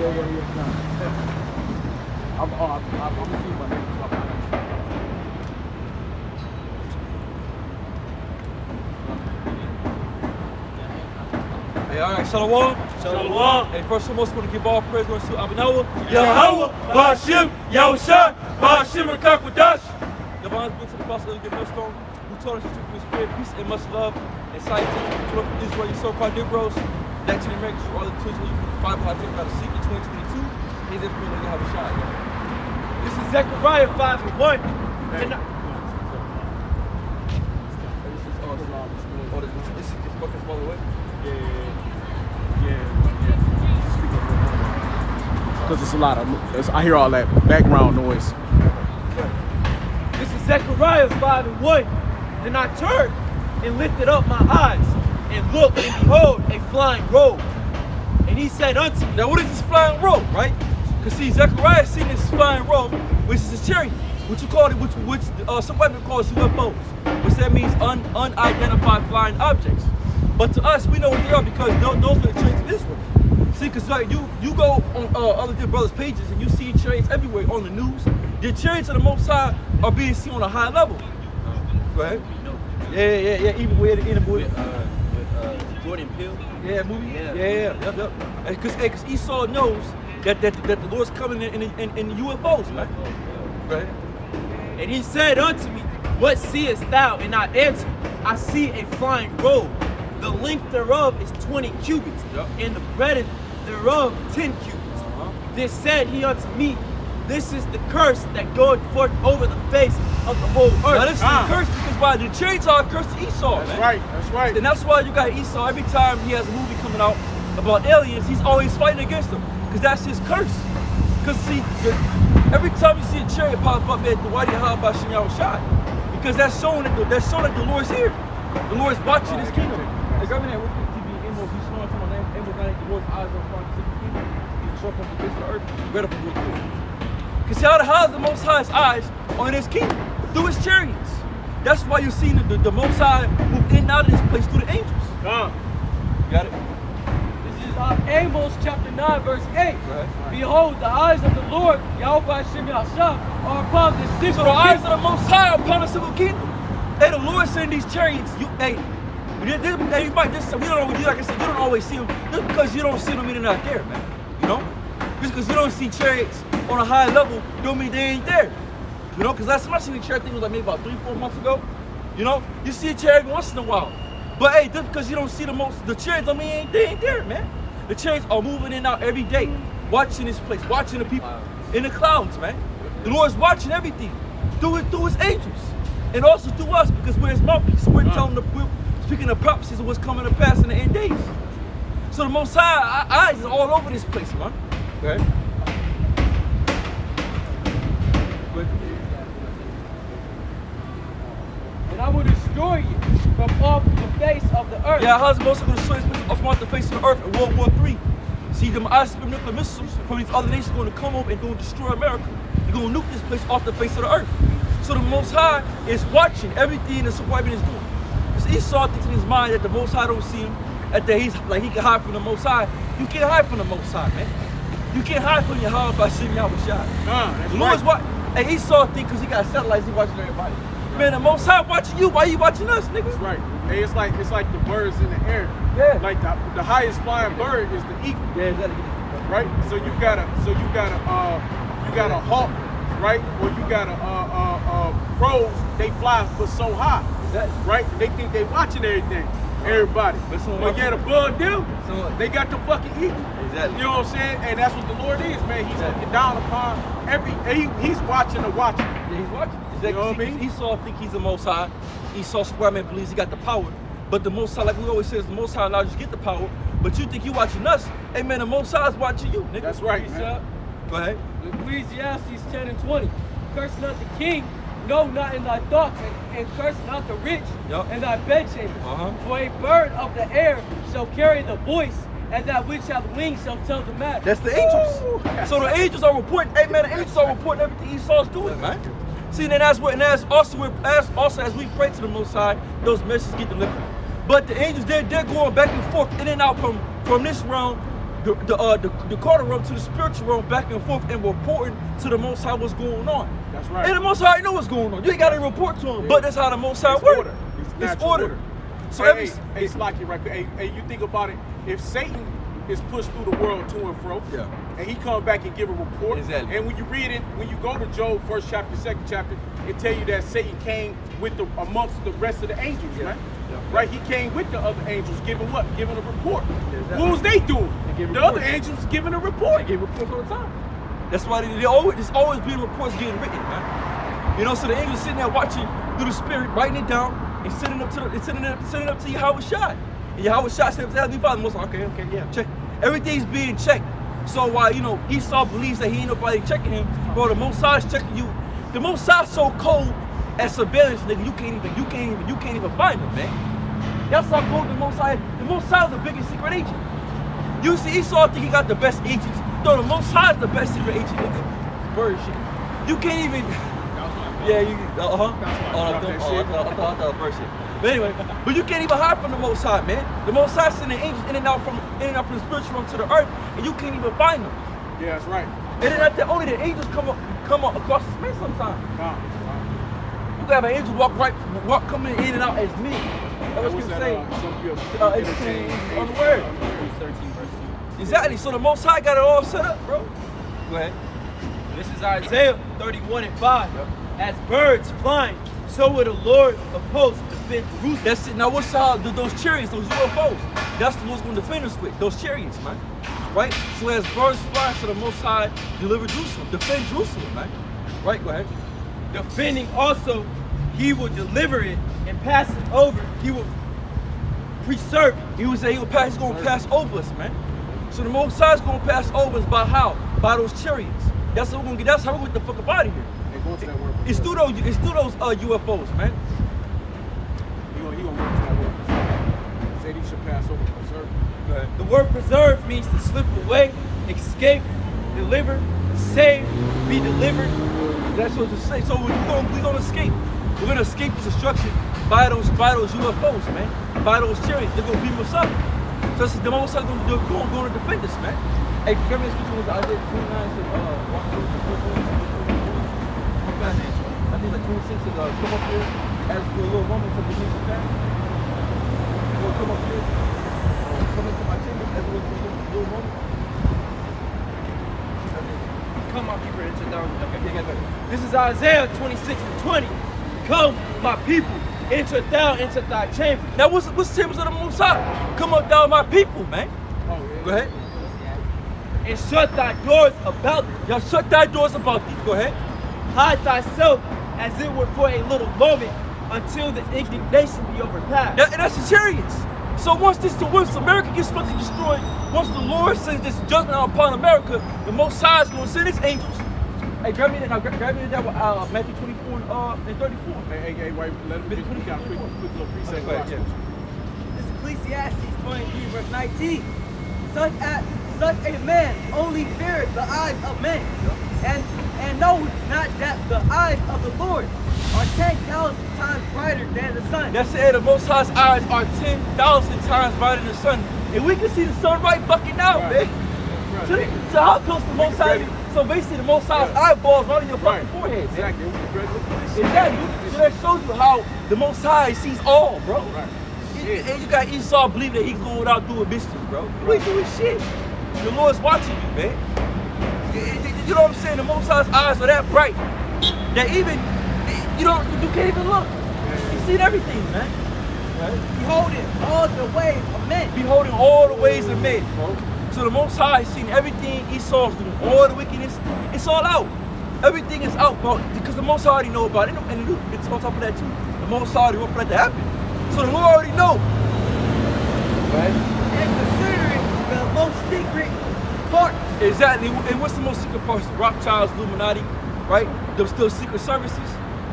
I'm gonna see my name. Hey, all right, Shalom. Shalom. Hey, first and foremost, want to give all praise to Abinawa. Yahweh, Ba'ashim, Yahushua, Ba'ashim, Rakakwadash. Divine books of the Apostle of the Millstone, who taught us to speak with spirit, peace, and much love, and salutations to Israel, you so-called Negroes. Next to the Americans, all the children you the Bible, I take about a secret 2022. He's in front of you, have a shot. This is Zechariah 5:1. This is just fucking small away. Because it's a lot of, I hear all that background noise. This is Zechariah 5:1. Then I turned and lifted up my eyes and looked, and behold, a flying robe. And he said unto me, now what is this flying robe, right? Because see, Zechariah seen this flying robe, which is a chariot, which you call it, which some white people call it UFOs, which that means unidentified flying objects. But to us, we know what they are because those are the chariots of Israel. See, because like you go on other dear brothers' pages and you see chariots everywhere on the news. The chariots of the Most High are being seen on a high level. Go ahead. Yeah. Even with in the movie. Jordan Peele. Yeah, movie. Yeah. Because Esau knows that the Lord's coming in UFOs, man. Right. and he said unto me, what seest thou? And I answered, I see a flying robe. The length thereof is 20 cubits, and the breadth thereof 10 cubits. Then said he unto me, this is the curse that goeth forth over the face of the whole earth. Now this is the curse because why? The chariots are a curse to Esau, That's man. right, that's right. And that's why you got Esau, every time he has a movie coming out about aliens, he's always fighting against them. Because that's his curse. Because see, every time you see a chariot pop up at the Wadi Ha'abashim Yahushua, because that's showing that the Lord's here. The Lord's watching his kingdom. Like I mean, that TV, Amos, he's showing someone named Amos, the Lord's eyes are upon the kingdom. He's showing from the face of the earth. Read up real quick. Because how the Most High's eyes on his kingdom? Through his chariots. That's why you see the Most High move in and out of this place through the angels. You got it? This is Amos chapter 9 verse 8. Right. Behold, the eyes of the Lord, Yahweh Ba'ashim Yahushua, are upon the city. So the eyes of the Most High are upon the civil kingdom. Hey, the Lord sent these chariots. You might just, we don't know, like I said, you don't always see them. Just because you don't see them, they're not there, man. You know? Just because you don't see chariots on a high level, don't mean they ain't there. You know, because last time I seen a chariot, I think it was like maybe about 3-4 months ago. You know, you see a chariot once in a while. But hey, just because you don't see the chariots, I mean they ain't there, man. The chariots are moving in and out every day, watching this place, watching the people in the clouds, man. The Lord's watching everything through his angels. And also through us, because we're his mouthpiece. So we're we're speaking of prophecies of what's coming to pass in the end days. So the Most High, our eyes are all over this place, man. Okay. And I will destroy you from off the face of the earth. Yeah, how's the Most High going to destroy this place off the face of the earth in World War III? See, them ISP nuclear missiles from these other nations are going to come over and going to destroy America. They're going to nuke this place off the face of the earth. So the Most High is watching everything that Suhaib is doing. Because Esau thinks in his mind that the Most High don't see him, that he's like he can hide from the Most High. You can't hide from the Most High, man. You can't hide from Yahweh Ba'ashim Yahushua. The Lord's watching. And Esau think because he got satellites, he watching everybody. Man, the Most High watching you. Why you watching us, nigga? That's right. Hey, it's like the birds in the air. Yeah. Like the highest flying bird is the eagle. Yeah, exactly. Right? So you got a hawk, right? Or you got a crows, they fly but so high. Exactly. Right? They think they watching everything. Everybody. But yet above them, they got the fucking eagle. Exactly. You know what I'm saying? And that's what the Lord is, man. He's looking down upon he's watching the watcher. Yeah, he's watching. Exactly. You know what I mean? Esau think he's the Most High. Esau Squareman believes he got the power. But the Most High, like we always say, the Most High allows you to get the power. But you think you watching us. Hey man, the Most High is watching you, nigga. That's right, man. Go ahead. Ecclesiastes 10 and 20. Curse not the king, no, not in thy thoughts, and curse not the rich in thy bedchamber. For a bird of the air shall carry the voice, and that which hath wings shall tell the matter. That's the angels. So the angels are reporting, hey man, the angels are reporting everything Esau's doing, man. See, then as also as we pray to the Most High, those messages get delivered. But the angels, they're going back and forth, in and out from this realm the carnal realm to the spiritual realm, back and forth, and reporting to the Most High what's going on. That's right. And the Most High know what's going on. You ain't got to report to him, Yeah. but that's how the Most High It's works. order. It's natural order. So hey, it's like it right there. Hey, you think about it. If Satan is pushed through the world to and fro, Yeah. and he come back and give a report, Exactly. and when you read it, when you go to Job, 1st chapter, 2nd chapter, it tell you that Satan came with amongst the rest of the angels, Yeah. right? Yeah. Right? He came with the other angels, giving what? Giving a report. Exactly. What was they doing? They gave The reports. other angels giving a report. They give reports all the time. That's why there's always being reports getting written, man. You know, so the angels sitting there watching through the spirit, writing it down, and sending it up to Yahweh Shai. And Yahweh Shai said, "Heavenly Father, Most High, okay, yeah, check. Everything's being checked." So while Esau believes that he ain't nobody checking him, bro, the Most High's checking you. The Most High's so cold at surveillance, nigga, you can't even find him, man. That's how cold the Most High. The Most High is the biggest secret agent. You see, Esau think he got the best agents. No, the Most High is the best secret agent, nigga. Bird shit. You can't even. Yeah, you. I thought bird shit. But anyway, but you can't even hide from the Most High, man. The Most High sending angels in and out from the spiritual realm to the earth, and you can't even find them. Yeah, that's right. And then after only the angels come up across the space sometimes. You can have an angel walk coming in and out as me. That was what you say. Entertaining angels on the word. 13 verse 2. Exactly. So the Most High got it all set up, bro. Go ahead. This is Isaiah 31:5. As birds flying, so will the Lord of hosts defend Jerusalem. That's it. Now what's those chariots, those UFOs? That's the Lord's going to defend us with. Those chariots, man. Right? So as birds fly, so the Most High deliver Jerusalem, defend Jerusalem, man. Right? Go ahead. Defending also, he will deliver it and pass it over. He will preserve it. He was saying he's going to pass over us, man. So the Most High is going to pass over us by how? By those chariots. That's how we're going to get. That's how we're going to get the fuck up out of here. Go to that word. It's through those UFOs, man. He gonna go to that word. Said he should pass over preserve. Go ahead. The word preserve means to slip away, escape, deliver, save, be delivered. That's what to say. So we're gonna escape. We're gonna escape this destruction by those UFOs, man. By those chariots. They're gonna beam us up. So the Most High going to defend us, man. Hey, can this scripture was Isaiah 29 I think like 26 says, come up here as the little woman to the king's path. Come up here. Come into my chamber as the little woman. Come, my people, enter down. Okay. This is Isaiah 26:20. Come, my people, enter thou into thy chamber. Now what's the chambers of the Most High? Come up down, my people, man. Oh, yeah. Go ahead. And shut thy doors about thee. Y'all shut thy doors about these. Go ahead. Hide thyself as it were for a little moment until the indignation be overpassed. And that's the chariots. So once America gets fucking destroyed, once the Lord sends this judgment upon America, the Most High is going to send his angels. Hey, grab me that. Now, grab me that with Matthew 24 and 34. Hey, wait, let him finish. We got a quick little preset. Okay, yeah. This is Ecclesiastes 23, verse 19. Such a man only feareth the eyes of men, and knows not that the eyes of the Lord are 10,000 times brighter than the sun. That's it. The Most High's eyes are 10,000 times brighter than the sun, and we can see the sun right fucking now, Right. man. Right. So how close the Most High? So basically, the Most High's eyeballs right on your fucking Right. forehead, man. Exactly. Exactly. So that shows you how the Most High sees all, bro. Right. And you got Esau believe that he's going out doing mischief, bro. We doing shit. The Lord's watching you, man. You know what I'm saying? The Most High's eyes are that bright that even you can't even look. You see everything, man. Right? Beholding all the ways of men. Beholding all the ways of men. So the Most High is seeing everything Esau's doing, all the wickedness. It's all out. Everything is out, bro, because the Most High already know about it. And it's on top of that too. The Most High already want for that to happen. So the Lord already know. Right? And considering the most secret part. Exactly. And what's the most secret parts? Rothschilds, Illuminati, right? Those secret services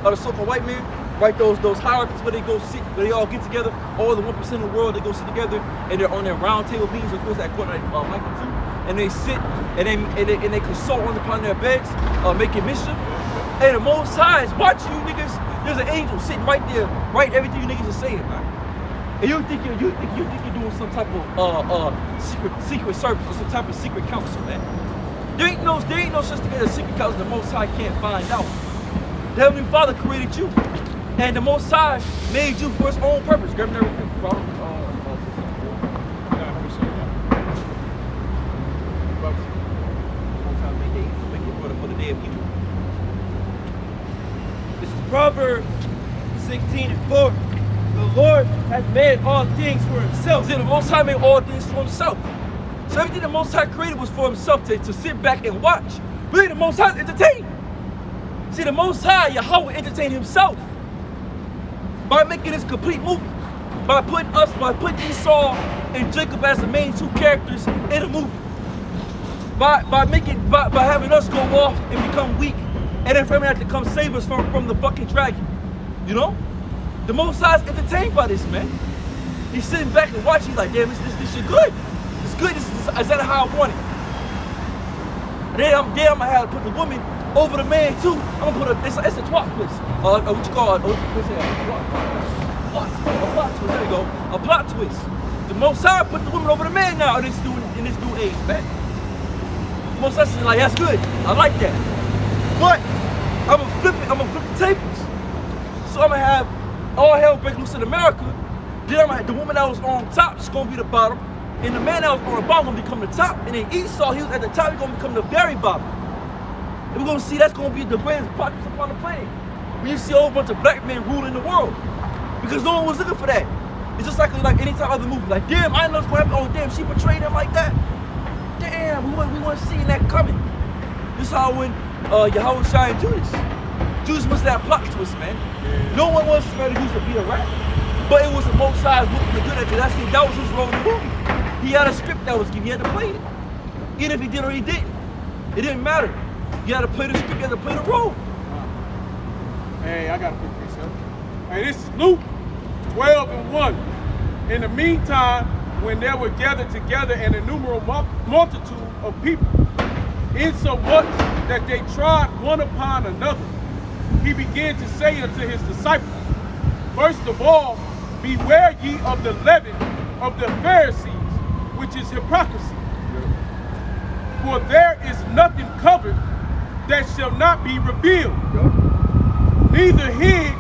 of the so-called white man, right? Those hierarchies where they go sit, where they all get together, all the 1% of the world, they go sit together, and they're on their round table meetings, of course, that quote Michael too, and they sit and they consult upon their beds, making mischief. And the Most High is watching you niggas. There's an angel sitting right there, right everything you niggas are saying, man. And you think you're doing some type of secret service or some type of secret council, man. There ain't no such thing as a secret council the Most High can't find out. The Heavenly Father created you, and the Most High made you for His own purpose. Grab that real quick, bro. Make your brother for the day of evil. This is Proverbs 16:4. The Lord has made all things for Himself. See, the Most High made all things for Himself. So everything the Most High created was for Himself to sit back and watch. Really, the Most High entertained. See, the Most High, Yahweh, entertained Himself by making this complete movie. By putting Esau and Jacob as the main two characters in the movie. By having us go off and become weak, and then for Him to have to come save us from the fucking dragon. You know? The Most High is entertained by this, man. He's sitting back and watching. He's like, damn, this shit good. It's good. This is exactly how I want it. And then I'm gonna have to put the woman over the man too. I'm gonna put it's a twat twist. What you call it? A plot twist. There you go. A plot twist. The Most High put the woman over the man now in this new age, man. The Most High is like, that's good. I like that. But I'm gonna flip the tables. So I'm gonna have all hell break loose in America. Then I'm gonna have the woman that was on top, she's gonna be the bottom, and the man that was on the bottom gonna become the top. And then Esau, he was at the top, he's gonna become the very bottom. And we're gonna see that's gonna be the greatest plot twist upon the planet. When you see a whole bunch of black men ruling the world. Because no one was looking for that. It's just like any type of other movie. Like, damn, I know what's gonna happen. Oh, damn, she portrayed him like that. Damn, we weren't seeing that coming. This is how when Yahweh Shai and Judas was that plot twist, man. Yeah. No one wants to use to be a rat. But it was the Most High's looking to do that, because that was his role in the movie. He had a script that was given, he had to play it. Even if he did or he didn't. It didn't matter. You had to play the script, you had to play the role. Hey, I gotta pick this up. Hey, this is Luke 12:1. In the meantime, when they were gathered together an innumerable multitude of people, insomuch that they trod one upon another, he began to say unto his disciples, first of all, beware ye of the leaven of the Pharisees, which is hypocrisy. For there is nothing covered that shall not be revealed, neither hid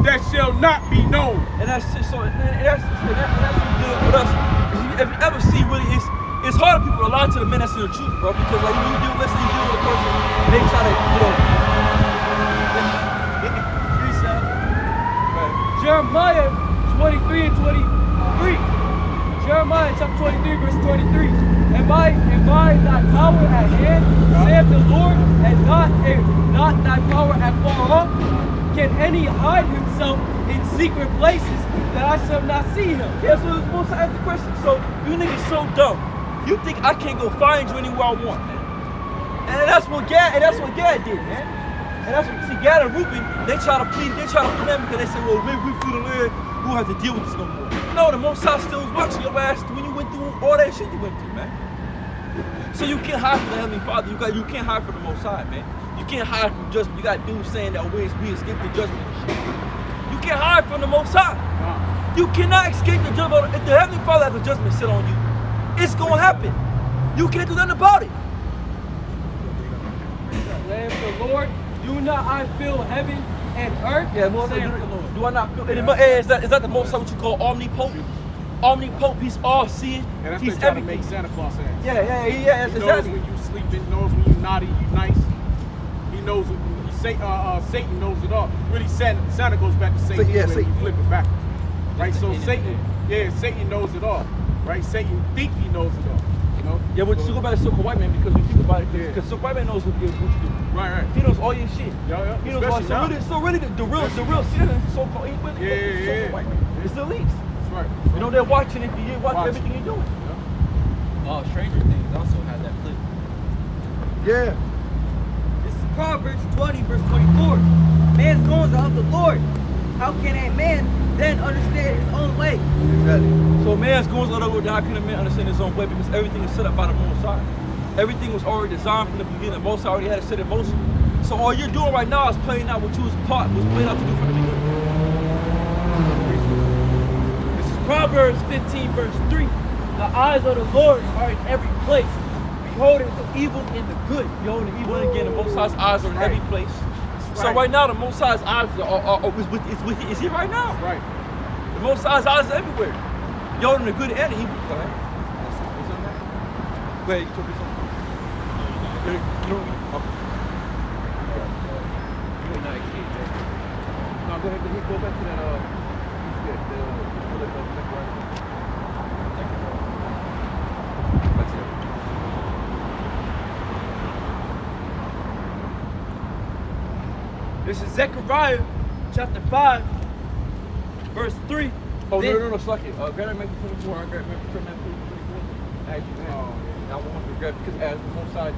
that shall not be known. And that's just so. That's dealing with us. If you ever see, really, it's hard for people to lie to the men that's in the truth, bro. Because like when you deal with a person, they try to, Jeremiah 23 and 23. Jeremiah chapter 23, verse 23. Am I thy power at hand, saith the Lord, and not thy power at far off? Can any hide himself in secret places that I shall not see him? Yeah, so it's supposed to ask the question. So you niggas so dumb. You think I can't go find you anywhere I want, man? And that's what Gad did, man. And that's what, see, Gad and Reuben, they try to plead them because they say, well, maybe we flew the land, we won't have to deal with this no more. No, the Most High still was watching your ass when you went through all that shit you went through, man. So you can't hide from the Heavenly Father. You can't hide from the Most High, man. You can't hide from judgment. You got dudes saying that we escape the judgment. You can't hide from the Most High. You cannot escape the judgment. If the Heavenly Father has a judgment sit on you, it's going to happen. You can't do nothing about it. Saith the Lord, do not I fill heaven and earth? Yeah, Lord, do I not feel? Is that the Most High, what you call omnipotent? Omnipotent, he's all-seeing, And that's he's what trying to everything. make Santa Claus ass. Yeah, He exactly. knows when you sleeping, knows when you naughty, you nice. He knows Satan knows it all. Really, Santa goes back to Satan when you flip it back. Right? So Satan knows it all. Right? Satan think he knows it all. You know? Yeah, but you go back to Silk White Man because when you think about it, because Silk White Man knows what you do. Right. He knows all your shit. Yeah. He knows all. So really, the real citizen, so-called, Silk White Man. It's the elites. That's right. You know, they're watching it. They watch everything you're doing. Oh, Stranger Things also had that clip. Yeah. This is Proverbs 20, verse 24. Man's goings are of the Lord. How can a man then understand his own way? Exactly. So man's goings are the Lord. How can a man understand his own way? Because everything is set up by the Most High. Everything was already designed from the beginning. The Most High already had it set in motion. So all you're doing right now is playing out what you was playing out to do from the beginning. This is Proverbs 15 verse 3. The eyes of the Lord are in every place, beholding the evil and the good. Beholding the evil and again, the Most High's eyes are in every place. So right now, the Most High's eyes is here right now. Right. The Most High's eyes are everywhere. Beholding the good and the evil. Go ahead. Go ahead, you told me something. Okay. No, go ahead, go back to that, This is Zechariah chapter 5, verse 3. Oh, Then- no, suck it. Grab that Matthew 24, I grab Matthew 24. Actually, I want to grab, because as the Most High,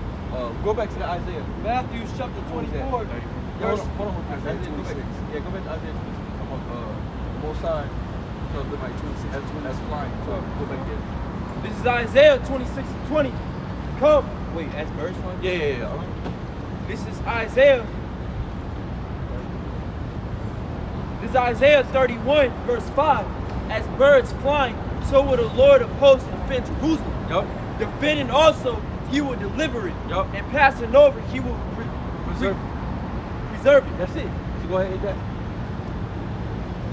go back to the Isaiah. Matthew chapter 24. Yeah, hold on. Isaiah 26. Yeah, go back to Isaiah 26. Come on, Most High, so the like 26, that's flying. So go back there. This is Isaiah 26 and 20. Come. Wait, that's verse 1? Yeah. This is Isaiah. This is Isaiah 31, verse 5. As birds flying, so will the Lord of hosts defend Jerusalem. Yup. Defending also, he will deliver it. Yup. And passing over, he will preserve it. That's it. So go ahead and that.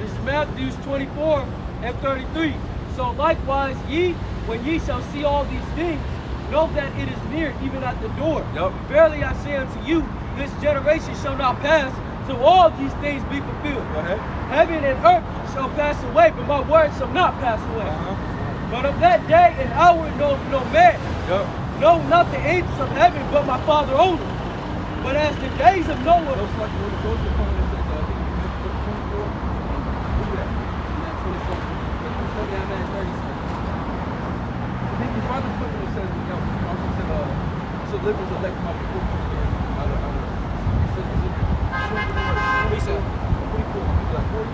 This is Matthew 24 and 33. So likewise ye, when ye shall see all these things, know that it is near, even at the door. Yup. Verily I say unto you, this generation shall not pass till all these things be fulfilled. Go ahead. Heaven and earth shall pass away, but my words shall not pass away. But of that day and hour no man, Yup. no, not the angels of heaven, but my Father only. But as the days of Noah, Those like those are coming and said, I think you meant 24. Who's that? I think his father put it says, you know, he also said, so liberals elect my people. He said, 24. He's like 40.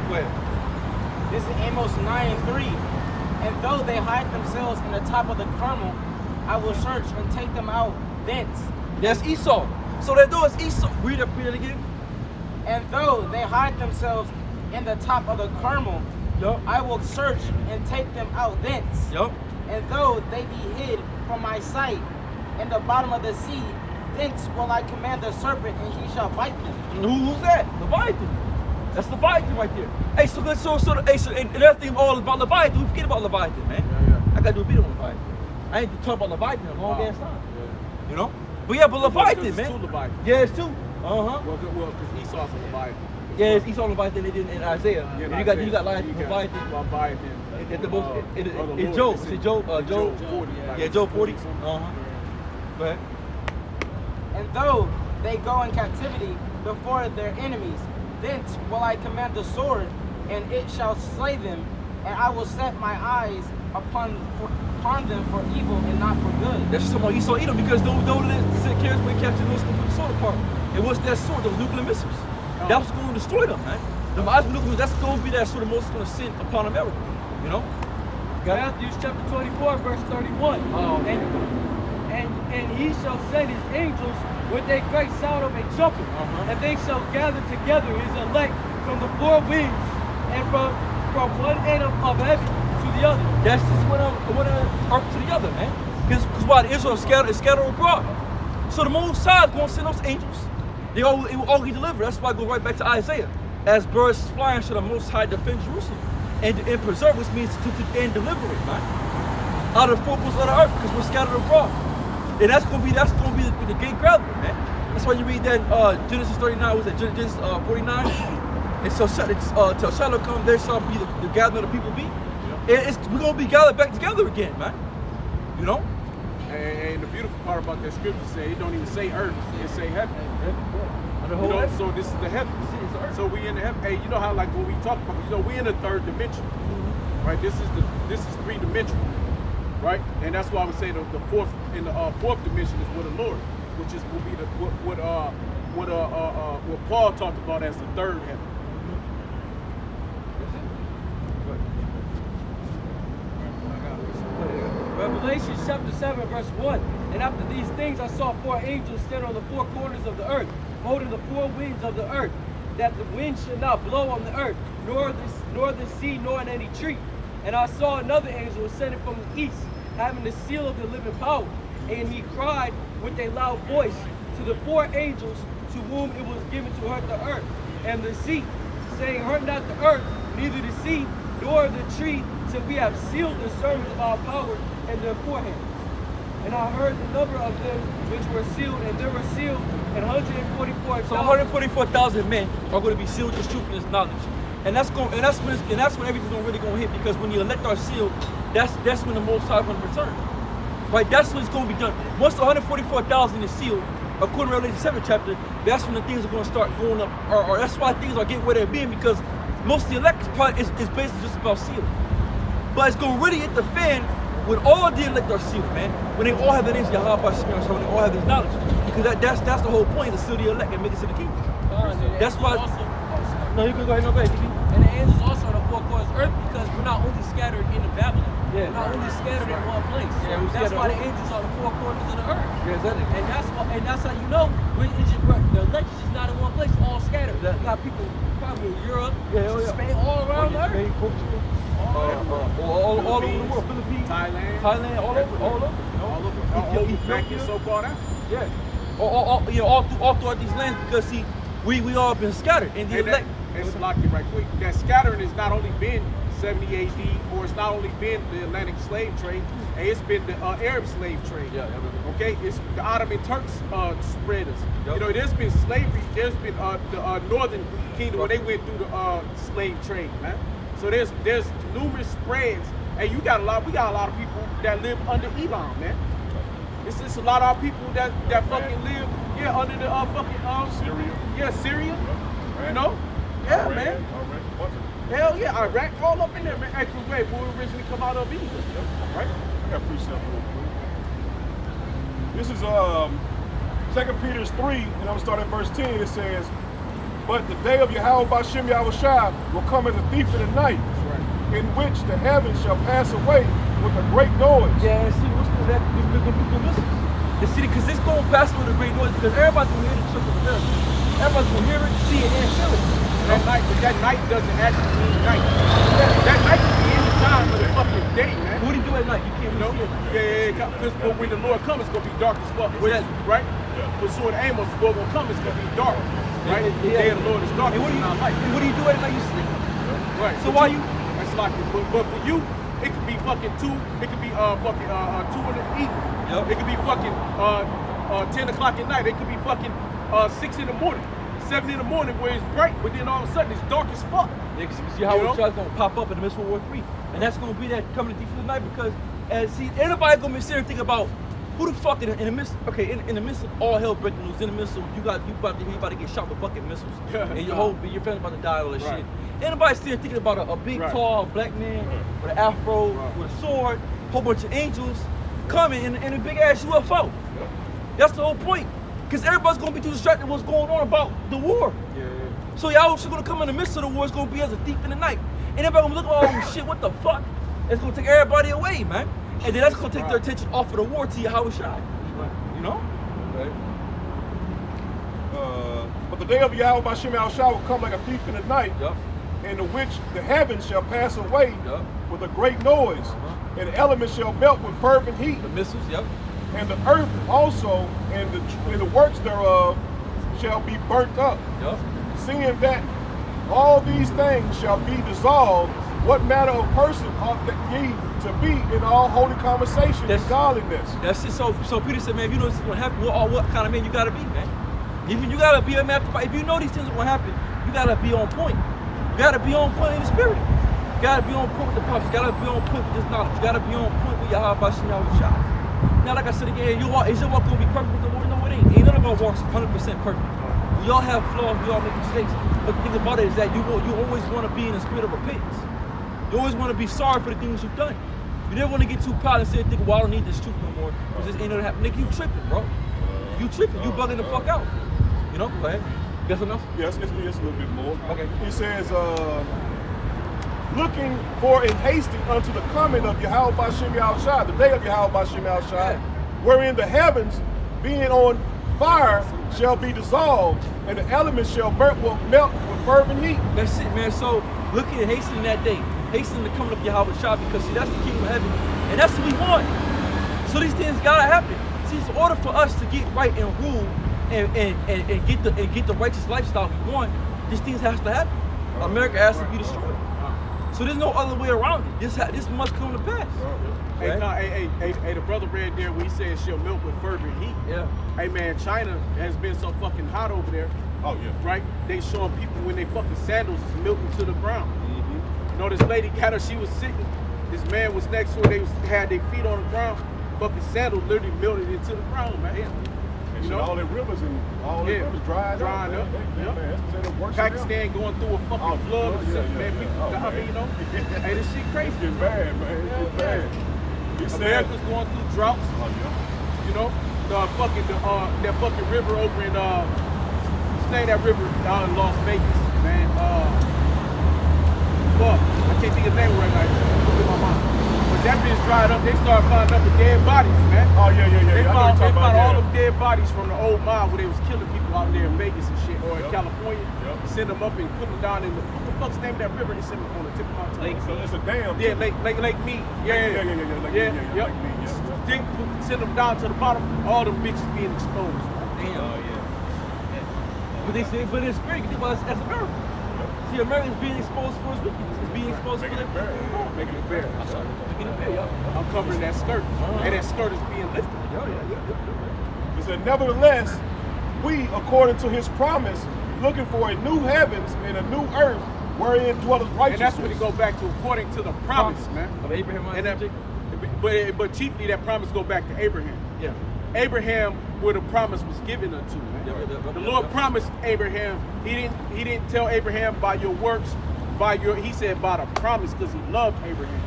Go ahead. This is Amos 9 and 3. And though they hide themselves in the top of the Carmel, I will search and take them out thence. That's Esau. So that door is Esau. Read it again. And though they hide themselves in the top of the Carmel, Yup. I will search and take them out thence. Yup. And though they be hid from my sight in the bottom of the sea, thence will I command the serpent, and he shall bite them. Who's that? Leviathan. That's Leviathan right there. Hey, so and another thing all about Leviathan, we forget about Leviathan, man. Yeah. I gotta do a video on Leviathan. I ain't to talk about Leviathan in a long ass time. Yeah. You know? But yeah, but Leviathan, It's man. two Leviathans. Yeah, it's two. Well, because Esau's a Leviathan. Yeah, it's Esau Leviathan in Isaiah. Yeah, And you got Leviathan. Leviathan. At the most, in Lord. Job. It's It's in Job. Job 40. Yeah, Job 40. Go ahead. And though they go in captivity before their enemies, thence will I command the sword, and it shall slay them, and I will set my eyes upon them for evil and not for good. That's just talking about Esau Edom because those that carries away captivity was going to put the sword apart. And what's that sword? Those nuclear missiles. That was going to destroy them, man. The nuclear, that's going to be that sword the most going to send upon America. You know? Matthew chapter 24, verse 31. Oh, And he shall send his angels with a great sound of a trumpet, and they shall gather together his elect from the four winds and from one end of heaven to the other. That's just one earth to the other, man. Because why the Israel is scattered abroad. So the Most High is going to send those angels. It will all be delivered. That's why I go right back to Isaiah. As birds flying, shall the Most High defend Jerusalem and preserve, which means to and deliver it, man. Out of the four corners of the earth, because we're scattered abroad. And that's gonna be the great gathering, man. That's why you read that Genesis 39, was it Genesis 49? And so till Shiloh come, there shall be the gathering of the people be. And we're gonna be gathered back together again, man. You know? And the beautiful part about that scripture say it don't even say earth, it say heaven. The You whole know, earth. so this is the heavens. So we in the heaven. Hey, you know how like when we talk about, we in the third dimension, right? This is three-dimensional, right? And that's why I would say the fourth dimension is with the Lord, which is will be what Paul talked about as the third heaven. Revelation chapter 7, verse 1. And after these things I saw four angels stand on the four corners of the earth, holding the four winds of the earth. that the wind should not blow on the earth, nor the sea, nor in any tree. And I saw another angel ascending from the east, having the seal of the living power. And he cried with a loud voice to the 4 angels to whom it was given to hurt the earth and the sea, saying, hurt not the earth, neither the sea, nor the tree, till we have sealed the servants of our power in their foreheads. And I heard the number of them which were sealed, and there were sealed 144,000. So 144,000 men are going to be sealed with this truth and this knowledge. And that's when everything's really going to hit, because when the elect are sealed, that's when the Most High is going to return. Right? That's when it's going to be done. Once the 144,000 is sealed, according to Revelation 7 chapter, that's when the things are going to start going up, or that's why things are getting where they're being, because most of the elect is basically just about sealed. But it's going to really hit the fan when all the elect are sealed, man. When they all have the names of Yahweh, when they all have this knowledge. Because that's the whole point, to seal the elect and make it to the kingdom. That's why. No, you can go ahead, no, baby. And the angels also on the 4 corners of earth, because we're not only scattered in the Babylon. Yeah. We're not only scattered in one place. Yeah, that's why the angels are on the 4 corners of the earth. Yeah, exactly. And that's how you know the elect is just not in one place, all scattered. You got people probably in Europe, Spain, all around the earth. Spain, Portugal, all over the world, Philippines, Thailand, all over. all over back in so-called Africa. Yeah. All throughout these lands, because see, we all been scattered. And the elect. And Salaki, right quick, that scattering has not only been 70 AD, or it's not only been the Atlantic slave trade, and it's been the Arab slave trade. Yeah. Okay, it's the Ottoman Turks spread us. Yep. You know, there's been slavery. There's been the Northern Kingdom where they went through the slave trade, man. So there's numerous spreads, and we got a lot of people that live under Elon, man. It's just a lot of our people that fucking live, under the fucking Syria. Yeah, Syria. Right. You know. Yeah, Iran, man. Iran. Hell yeah, Iraq, all up in there, man. Actually, wait, we originally come out of Egypt, right? I got precept real quick. This is 2 Peter 3, and I'm gonna start at verse 10. It says, "But the day of Yahweh Bashem Yahushua will come as a thief in the night, in which the heavens shall pass away with a great noise." Yeah, and see what's going to happen. The city, because it's going to pass with a great noise, because everybody's going to hear the truth of the miracle. Everybody's going to hear it, see it, and feel it. That night doesn't actually mean night. That night could be any time of the fucking day, man. What do you do at night? You can't really see it. Yeah. Because when the Lord comes, it's gonna be dark as fuck. Right? But soon Amos, the Lord gonna come, it's gonna be dark. Right? The day of the Lord is dark. And what do you do at night? You sleep. Right. So why you? That's like it. But for you, it could be fucking 2. It could be 2 in the evening. Yep. It could be fucking 10 o'clock at night. It could be fucking 6 in the morning. 7 in the morning where it's bright, but then all of a sudden it's dark as fuck. Yeah, because you see how it's going to pop up in the midst of World War III. And that's going to be that coming to deep for the night, because everybody going to be sitting and think about who the fuck in the midst, in the midst of all hell breaking loose, in the midst of you about to get shot with bucket missiles, and your family's about to die, all that shit. Anybody sitting thinking about a big, tall black man with an afro, with a sword, whole bunch of angels coming in a big ass UFO. That's the whole point. Because everybody's going to be too distracted with what's going on about the war. Yeah. So y'all also going to come in the midst of the war, it's going to be as a thief in the night. And everybody going to look at, oh shit, what the fuck? It's going to take everybody away, man. And then that's going to take their attention off of the war to Yahweh Shai. You know? Right. But the day of Yahweh Bashem Yahushua will come like a thief in the night, in the which the heavens shall pass away with a great noise, and the elements shall melt with fervent heat. The missiles, And the earth also and the works thereof shall be burnt up. Seeing that all these things shall be dissolved, what manner of person ought ye to be in all holy conversation and godliness? That's it. So Peter said, man, if you know this is going to happen, what kind of man you got to be, man? Even you got to be a man. If you know these things are going to happen, you got to be on point. You got to be on point in the spirit. You got to be on point with the prophets. You got to be on point with this knowledge. You got to be on point with Yahweh Bashem Yahushua. Now, like I said again, is your walk going to be perfect with the Lord? No, it ain't. Ain't none of our walks 100% perfect. We all have flaws. We all make mistakes. But the thing about it is that you always want to be in a spirit of repentance. You always want to be sorry for the things you've done. You never want to get too proud and say, well, I don't need this truth no more. Because this ain't gonna happen. Nigga, you tripping, bro. You tripping. You bugging the fuck out. You know? Go ahead. Guess enough? Yes, it's a little bit more. Okay. He says, looking for and hasting unto the coming of Yahweh Bashem Yahushua, the day of Yahweh Bashem Yahushua, wherein the heavens, being on fire, shall be dissolved, and the elements shall melt with with fervent heat. That's it, man. So look at hastening that day, hastening to coming up Yahweh Shah, because see, that's the kingdom of heaven, and that's what we want. So these things gotta happen. See, in order for us to get right and rule and get the righteous lifestyle we want, these things has to happen. America has to be destroyed. So there's no other way around it. This must come to pass. Hey, the brother read there where he said she'll melt with fervent heat. Yeah. Hey man, China has been so fucking hot over there. Oh yeah. Right? They showing people when they fucking sandals is melting to the ground. You know, this lady got her, she was sitting, this man was next to her, they had their feet on the ground, fucking sandals literally melted into the ground, man. And You shit, know? all the rivers and all the rivers dried Drying up. up. Man. Yep. Man, that's worse than Pakistan going through a fucking flood or something, man. People, I mean, you know, hey, this shit crazy. It's getting bad, man. It's getting bad. You said, America's going through droughts. oh yeah. You know, that fucking river over in stay that river down in Las Vegas, man. Fuck, I can't think of the name right now. It's in my mind. But that bitch dried up. They started finding up the dead bodies, man. Oh yeah. They I know what found you're talking all about, them dead bodies from the old mine where they was killing people out there in Vegas and shit, or in Yep. California. Yep. Send them up and put them down in what the fuck's the name of that river? They send them on the tip of my tongue. So it's a dam. Yeah, Lake Mead. Yeah. Yep. Send them down to the bottom. All them bitches being exposed. Damn. But they say, but it's great because that's America. See, America's being exposed for its wickedness. It's being exposed for Making it bare. Making it bare. Making it bare, yeah. I'm covering that skirt, and that skirt is being lifted. It said, nevertheless, we, according to his promise, looking for a new heavens and a new earth wherein dwelleth righteousness. And that's what it go back to, according to the promise, man. Of Abraham, And that, Isaac, but chiefly that promise go back to Abraham. yeah. Abraham, where the promise was given unto, man. The Lord promised Abraham. He didn't tell Abraham by your works, he said by the promise, because he loved Abraham.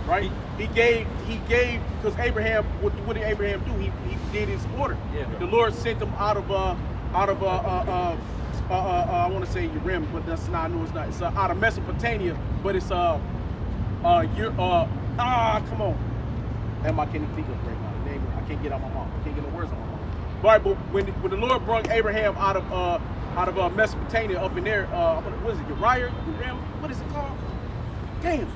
Right? He gave because Abraham, what did Abraham do? He did his order. Yeah. The Lord sent him out of I want to say Urim, but that's not. I know it's not. It's out of Mesopotamia, but it's come on. And I can't even think of it right now. I can't get out my mouth. I can't get no words on my mouth. Right, but when the Lord brought Abraham out of Mesopotamia up in there, what is it? Uriah? Urim? What is it called? Damn.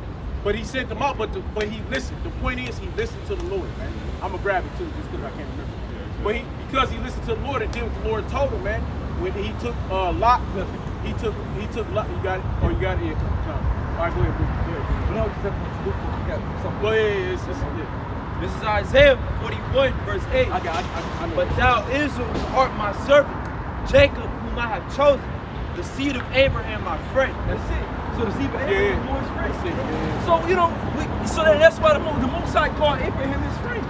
But he sent them out, but he listened. The point is, he listened to the Lord, man. I'm gonna grab it too, just because I can't remember. But because he listened to the Lord and did what the Lord told him, man. When he took Lot, he took Lot. You got it? Or you got it? Yeah, come. All right, go ahead. No, Go ahead. Yeah. This is Isaiah 41, verse 8. I know. But thou, Israel, art my servant, Jacob, whom I have chosen, the seed of Abraham, my friend. That's it. So the seed of Abraham is his friend. That's it, yeah. So, you know, that's why the Most High called Abraham his friend.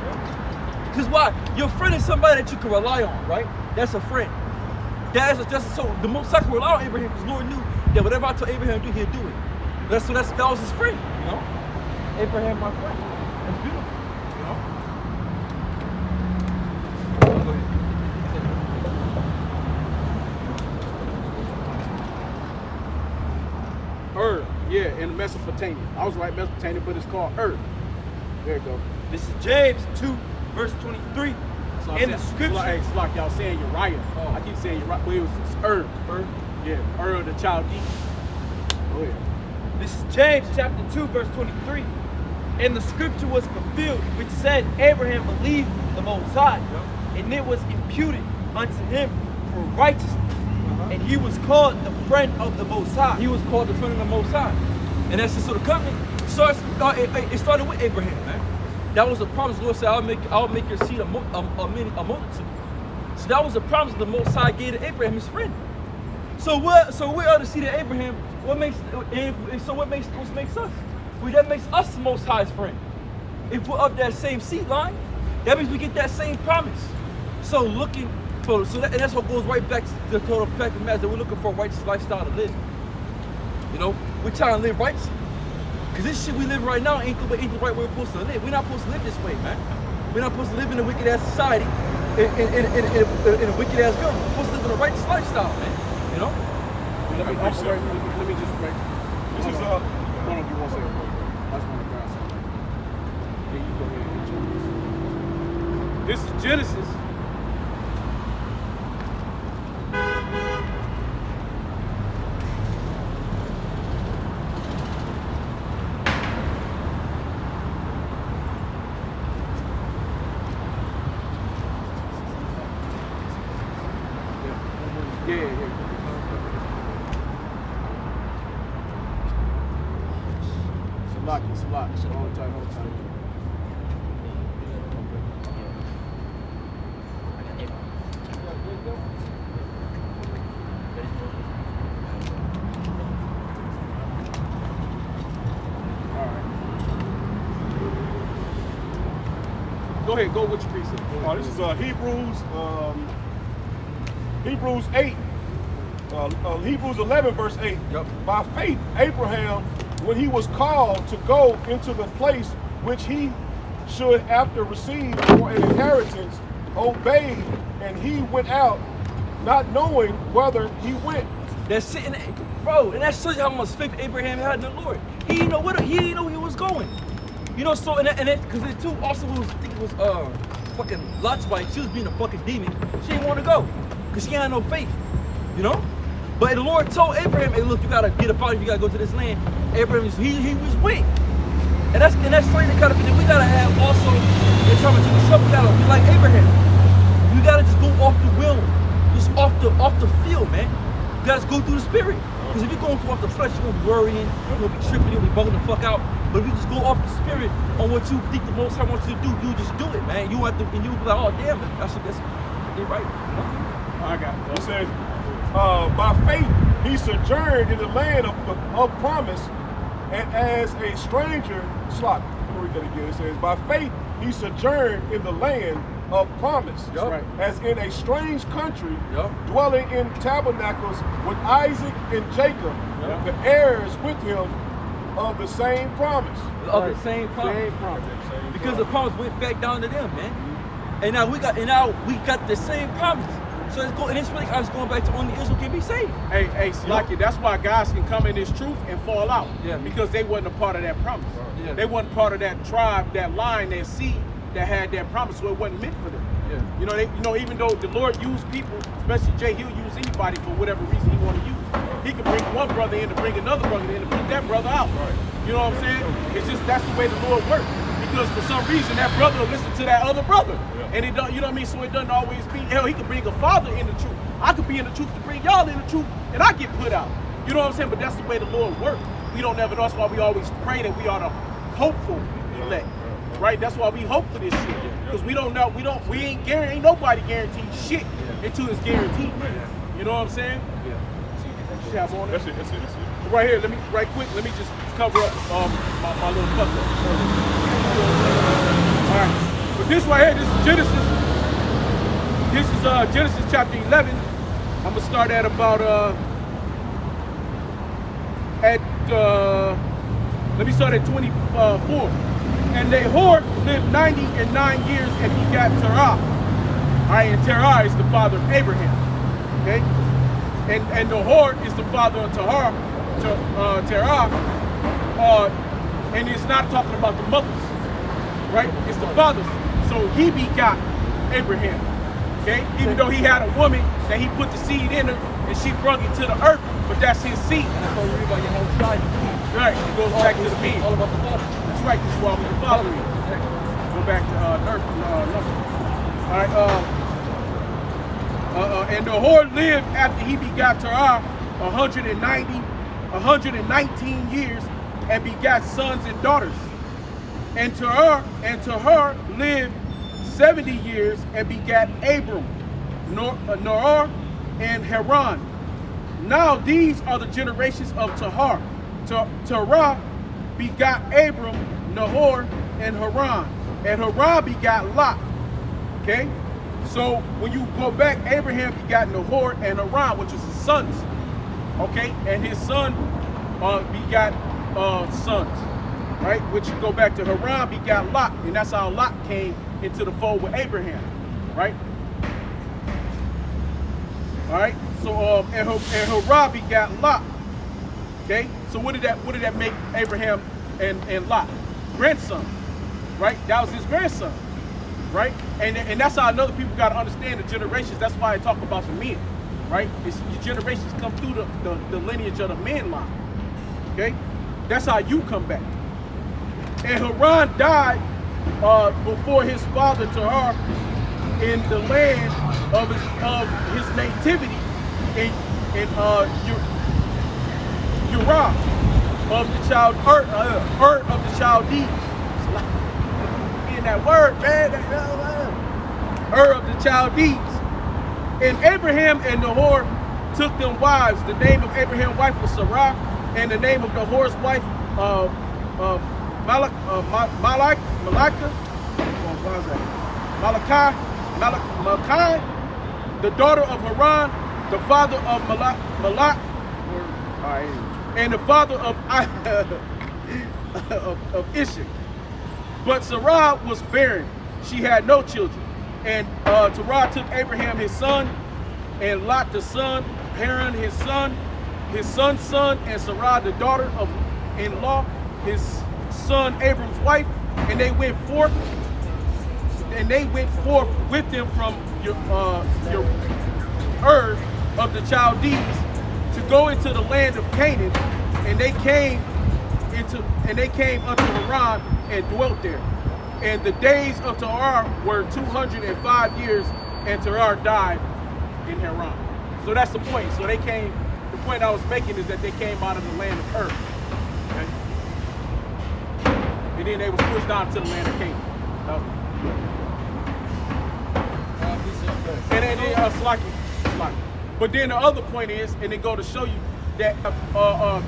Because why? Your friend is somebody that you can rely on, right? That's a friend. So the Most High can rely on Abraham because the Lord knew that whatever I told Abraham to do, he'd do it. That was his friend, you know? Abraham, my friend. That's beautiful, you know? Go ahead. Yeah, in Mesopotamia. I was right, Mesopotamia, but it's called There you go. This is James 2, verse 23. So In the scripture. It's like y'all saying Uriah. I keep saying Uriah, but it's Yeah, the Chaldean. Go ahead. This is James chapter 2, verse 23. And the scripture was fulfilled, which said, Abraham believed the Most High, and it was imputed unto him for righteousness. And he was called the friend of the Most High. He was called the friend of the Most High. And that's just sort of covenant. It started with Abraham, man. That was the promise. The Lord said, I'll make your seed a multitude. So that was the promise the Most High gave to Abraham, his friend. So we are the seed of Abraham. What makes us? Well, that makes us the Most High's friend. If we're of that same seed line, that means we get that same promise. So that's what goes right back to the total fact of the matter that we're looking for a righteous lifestyle to live. You know, we're trying to live righteous. Because this shit we live right now ain't the right way we're supposed to live. We're not supposed to live this way, man. We're not supposed to live in a wicked ass society, in a wicked ass government. We're supposed to live in a righteous lifestyle, man. You know? Let me just break. This is Hold on, give 1 second. I just want to grab something. Here, you go ahead and get yours. This is Genesis. Yeah. It's a lot. Hold tight. Go ahead, go with your precept. This is Hebrews 8. Hebrews 11, verse 8. Yep. By faith, Abraham, when he was called to go into the place which he should after receive for an inheritance, obeyed, and he went out, not knowing whither he went. That's sitting, bro, and that shows you how much faith Abraham had in the Lord. He didn't know where he was going. You know, so and that because it too also was, I think it was fucking Lot's wife. She was being a fucking demon. She didn't want to go because she had no faith. You know, but the Lord told Abraham, "Hey, look, you gotta get up out. You gotta go to this land." Abraham, he was weak, and that's showing the kind of thing that we gotta have also in terms of the trouble. We gotta be like Abraham. You gotta just go off the will, just off the field, man. You gotta just go through the spirit. Because if you're going off the flesh, you're gonna be worrying, you're gonna be tripping, you're gonna be bugging the fuck out. But if you just go off the spirit on what you think the Most High wants you to do, you just do it, man. You have to, and you'll be like, oh damn, that's right. You know? I got it. He says, by faith he sojourned in the land of promise, and as a stranger, let me read that again. It says, by faith he sojourned in the land of promise, Yep. Right. as in a strange country, Yep. dwelling in tabernacles with Isaac and Jacob, Yep. the heirs with him of the same promise. Of the same promise. Because the promise went back down to them, man. And now we got the same promise. So it's going, and it's really going back to only Israel can be saved. Hey, Slacky, that's why guys can come in this truth and fall out. Yeah. Because they wasn't a part of that promise. Yeah. They wasn't part of that tribe, that line, that seed that had that promise, so it wasn't meant for them. Yeah. You know, even though the Lord used people, especially Jay, he'll use anybody for whatever reason he want to use. He can bring one brother in to bring another brother in to put that brother out. Right. You know what I'm saying? It's just that's the way the Lord works. Because for some reason that brother will listen to that other brother. Yeah. And it don't, you know what I mean? So it doesn't always be, hell, he could bring a father in the truth. I could be in the truth to bring y'all in the truth, and I get put out. You know what I'm saying? But that's the way the Lord works. We don't never know. That's why we always pray that we are the hopeful elect. Right? That's why we hope for this shit. Because we don't know, ain't nobody guaranteed shit until it's guaranteed. You know what I'm saying? Yeah. That's it. Right here, right quick, let me just cover up my little fuck up. All right, but this right here, this is Genesis. This is Genesis chapter 11. I'm gonna start at about let me start at 24. And Nahor lived 99 years and he got Terah. All right, and Terah is the father of Abraham. Okay, and Nahor is the father of Terah. And it's not talking about the mothers, right? It's the fathers. So he begot Abraham. Okay, even though he had a woman that he put the seed in her and she brought it to the earth, but that's his seed. And that's what we read about your whole side. Right, it goes back to the being. All about the father. That's right, this is why we follow you. Go back to earth. All right, and Nahor lived after he begot Terah 119 years and begot sons and daughters. And Terah lived 70 years and begat Abram, Nahor, and Haran. Now these are the generations of Terah. Terah begot Abram, Nahor, and Haran. And Haran begot Lot. Okay? So when you go back, Abraham begot Nahor and Haran, which was his sons. Okay? And his son begot sons. Right? Which you go back to Haran begot Lot. And that's how Lot came into the fold with Abraham. Right? Alright? So and Haran begot Lot. Okay? So what did that make Abraham and Lot? Grandson. Right? That was his grandson. Right? And that's how another people got to understand the generations. That's why I talk about the men. Right? It's, your generations come through the lineage of the man line. Okay? That's how you come back. And Haran died before his father Terah in the land of his nativity and Uriah of the child Ur of the Chaldees. In that word, man. Ur of the Chaldees. And Abraham and Nahor took them wives. The name of Abraham's wife was Sarah, and the name of Nahor's wife, Malachi, the daughter of Haran, the father of Malak, and the father of of Ishak. But Sarah was barren; she had no children. And Terah took Abraham his son, and Lot the son, Haran his son's son, and Sarah the daughter-in-law, his son Abram's wife, and they went forth with them from Ur of the Chaldees to go into the land of Canaan, and they came unto Haran and dwelt there. And the days of Terah were 205 years, and Terah died in Haran. So that's the point. So they came. The point I was making is that they came out of the land of Ur, okay? And then they was pushed down to the land of Canaan. And then Slaki. But then the other point is, and they go to show you that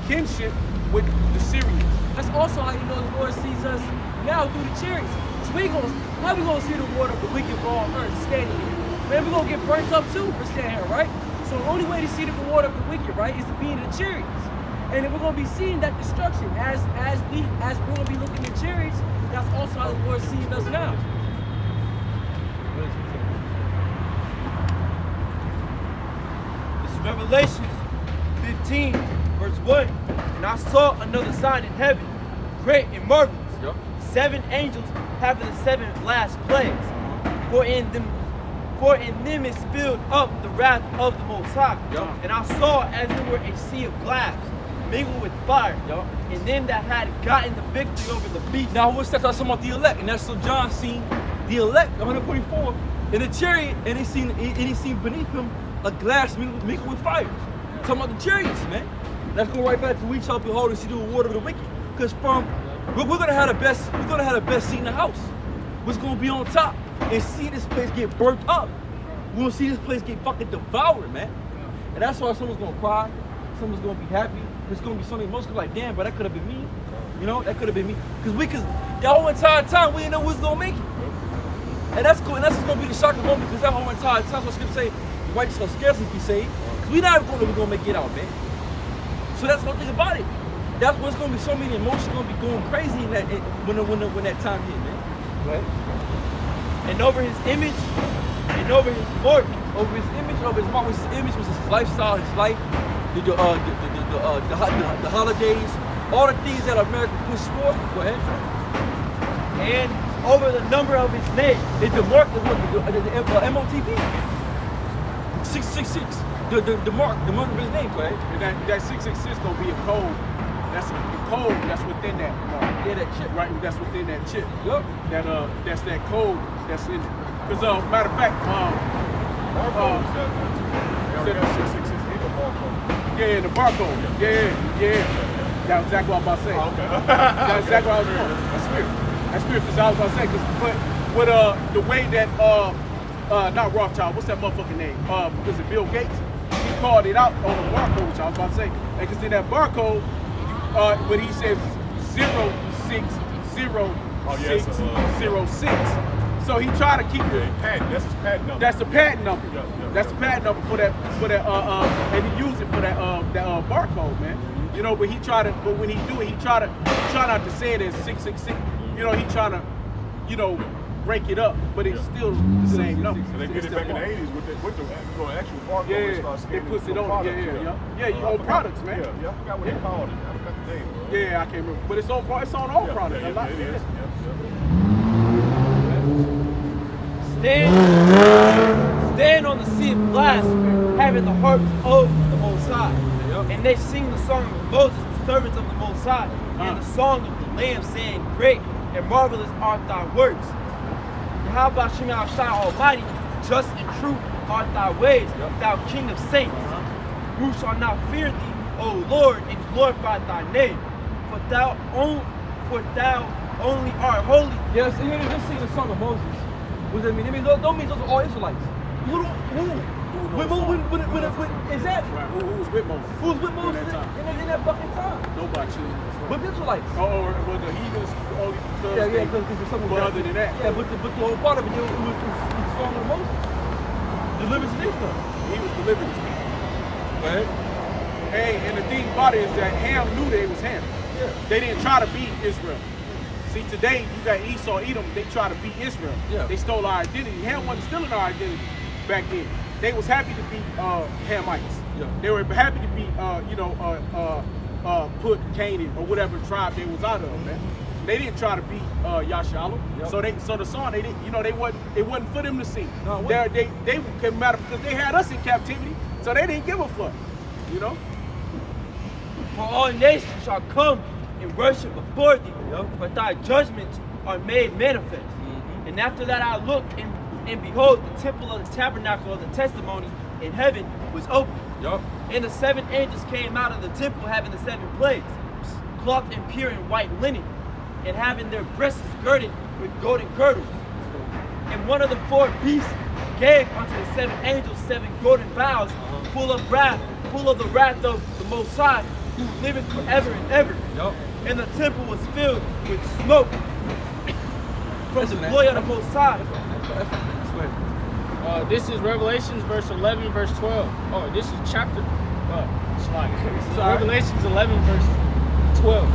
kinship with the Syrians. That's also how you know the Lord sees us now through the chariots. So how we gonna see the water of the wicked for all earth standing here? Man, we're gonna get burnt up too for standing here, right? So the only way to see the reward of the wicked, right, is to be in the chariots. And if we're gonna be seeing that destruction as we're gonna be looking at chariots, that's also how the Lord is seeing us now. This is Revelation 15, verse 1. And I saw another sign in heaven, great and marvelous. 7 angels having the 7 last plagues. For in them is filled up the wrath of the Most High. And I saw as it were a sea of glass, mingled with fire, and them that had gotten the victory over the beast. Now what's that talking about the elect? And that's so John seen the elect, 144, in the chariot, and he seen beneath him a glass mingled with fire. Talking about the chariots, man. Let's go right back to we shall behold and see the reward of the wicked. Because we're gonna have the best seat in the house. We're gonna be on top and see this place get burnt up. We're gonna see this place get fucking devoured, man. And that's why someone's gonna cry, someone's gonna be happy. There's gonna be something most like, damn, but that could have been me. You know, that could have been me. Because the whole entire time we didn't know who's gonna make it. And that's cool, and that's gonna be the shocking moment, because that whole entire time, so I was gonna say, the righteous shall scarcely be saved. Because we're not even gonna make it out, man. So that's one thing about it. That's what's gonna be so many emotions gonna be going crazy in that when that time hit, man. Right? And over his image, and over his mark, Over his image, was his lifestyle, his life, the holidays, all the things that America pushed forth. Go ahead. and over the number of his name. The mark is what the MOTP. 666. The mark of his name, right? And that 666 gonna be a code. That's a code that's within that mark. Yeah, that chip. Right, that's within that chip. Yep. That's that code that's in it. Because matter of fact, yeah, the barcode. Yeah. That was exactly what I was about to say. Okay. That's exactly what I was doing. That's spirit. That's spirit, because I was about to say, but with the way that not Rothschild, what's that motherfucking name? Was it Bill Gates? He called it out on the barcode, which I was about to say. And because in that barcode, when he says 0600606, so he tried to keep the patent. That's his patent number. That's the patent number. That's the patent number for that and he used it for that barcode, man. You know, but when he do it, he try not to say it as 666. You know, he trying to, break it up, but it's still the same number. So they did it back in the 80s with the actual barcode. Yeah, they put it on. Yeah, you own products, man. Yeah, I forgot what they called it. I forgot the name. Yeah, I can't remember, but it's on all products. Yeah, it is. Stand on the sea of glass, having the harps of the Most High. And they sing the song of Moses, the servants of the Most High, and the song of the Lamb, saying, great and marvelous are thy works. How about Shem Shai Almighty, just and true are thy ways, thou King of saints. who shall not fear thee, O Lord, and glorify thy name. For thou only art holy. Yeah, so here they just sing the song of Moses. What does that mean? I mean, don't mean those are all Israelites. Who? Is that? Right. Who was with Moses? Who was with Moses in that fucking time? Nobody chooses. With Israelites. Oh, well, the heathens only because Yeah, because there's something. But other than that, yeah, but the whole part of it was the song of Moses. Deliverance and stuff. he was delivering his people. Right. Hey, and the thing about it is that Ham knew that it was Ham. Yeah. They didn't try to beat Israel. See, today you got Esau, Edom. They try to beat Israel. Yeah. They stole our identity. Ham wasn't stealing our identity back then. They was happy to be Hamites. Yeah. They were happy to be, put Canaan or whatever tribe they was out of, man. They didn't try to beat Yashala. Yep. So the song they didn't, it wasn't for them to sing. No, it they came out because they had us in captivity, so they didn't give a fuck, you know. For all nations shall come and worship before thee, for thy judgments are made manifest. And after that I looked, and behold, the temple of the tabernacle of the testimony in heaven was open. Yup. And the 7 angels came out of the temple having the 7 plagues, clothed in pure and white linen, and having their breasts girded with golden girdles. And one of the 4 beasts gave unto the 7 angels 7 golden vials, full of the wrath of the Most High, who liveth forever and ever. Yup. And the temple was filled with smoke from the glory of the Most High. This is Revelations verse 11, verse 12. Oh, this is chapter. Revelations 11, verse 12.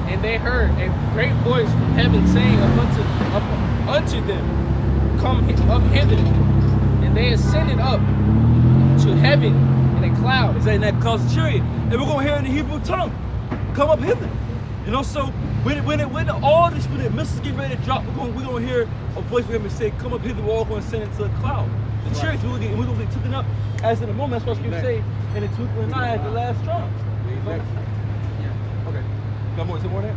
And they heard a great voice from heaven saying unto them, come up hither. And they ascended up to heaven in a cloud. It's in that clouds of chariot. And we're going to hear in the Hebrew tongue. Come up hither. You know, so when all this, when the missiles get ready to drop, we're going to hear a voice from him and say, come up hither, we're all going to ascend into a cloud. The chariots, we're going to get taken up as in a moment. That's what you say in the twinkling of an eye at the last trump. Okay. Got more? Is there more there?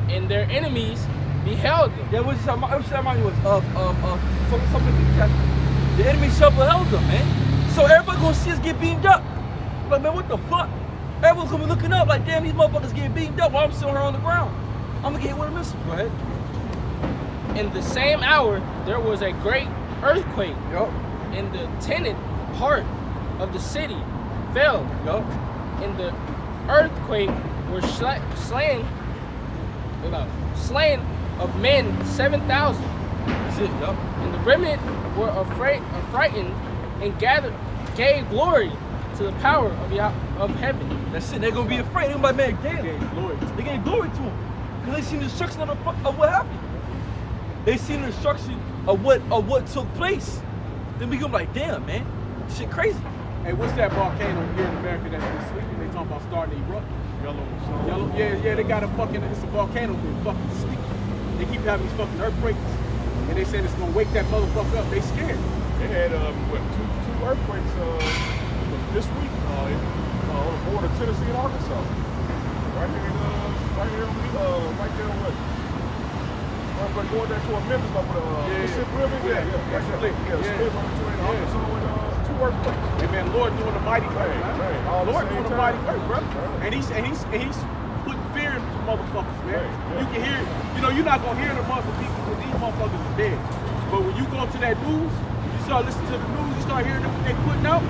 And their enemies beheld them. Yeah, what remind you of something the enemy shall beheld them, man. So everybody gonna see us get beamed up. Like, man, what the fuck? Everyone's gonna be looking up like, damn, these motherfuckers getting beamed up while I'm sitting here on the ground. I'm gonna get hit with a missile. Go ahead. In the same hour, there was a great earthquake. Yup. And the tenant part of the city fell. Yup. In the earthquake were slain of men 7,000. That's it, yup. And the remnant were frightened and gave glory to the power of heaven. That's it. They're gonna be afraid. They're gonna be like, man, damn. They gave glory to him. Because they seen the destruction of what happened. They seen the destruction of what took place. Then we gonna be like, damn, man. Shit crazy. Hey, what's that volcano here in America that's been sleeping? They talking about starting to erupt. Yellow. Yeah. They got it's a volcano been fucking sleeping. They keep having these fucking earthquakes, and they said it's gonna wake that motherfucker up. They scared. They had two earthquakes this week on the border of Tennessee and Arkansas. Right there on what? But going there toward Memphis, up with Mississippi River. Yeah. Split between Arkansas and two earthquakes. Hey man, Lord doing a mighty work, man. Lord doing a mighty work, bro. And he's putting fear in some motherfuckers, man. You can hear, you're not gonna hear the motherfuckers because these motherfuckers are dead. But when you go to that news, you start listening to the news, you start hearing what they putting out.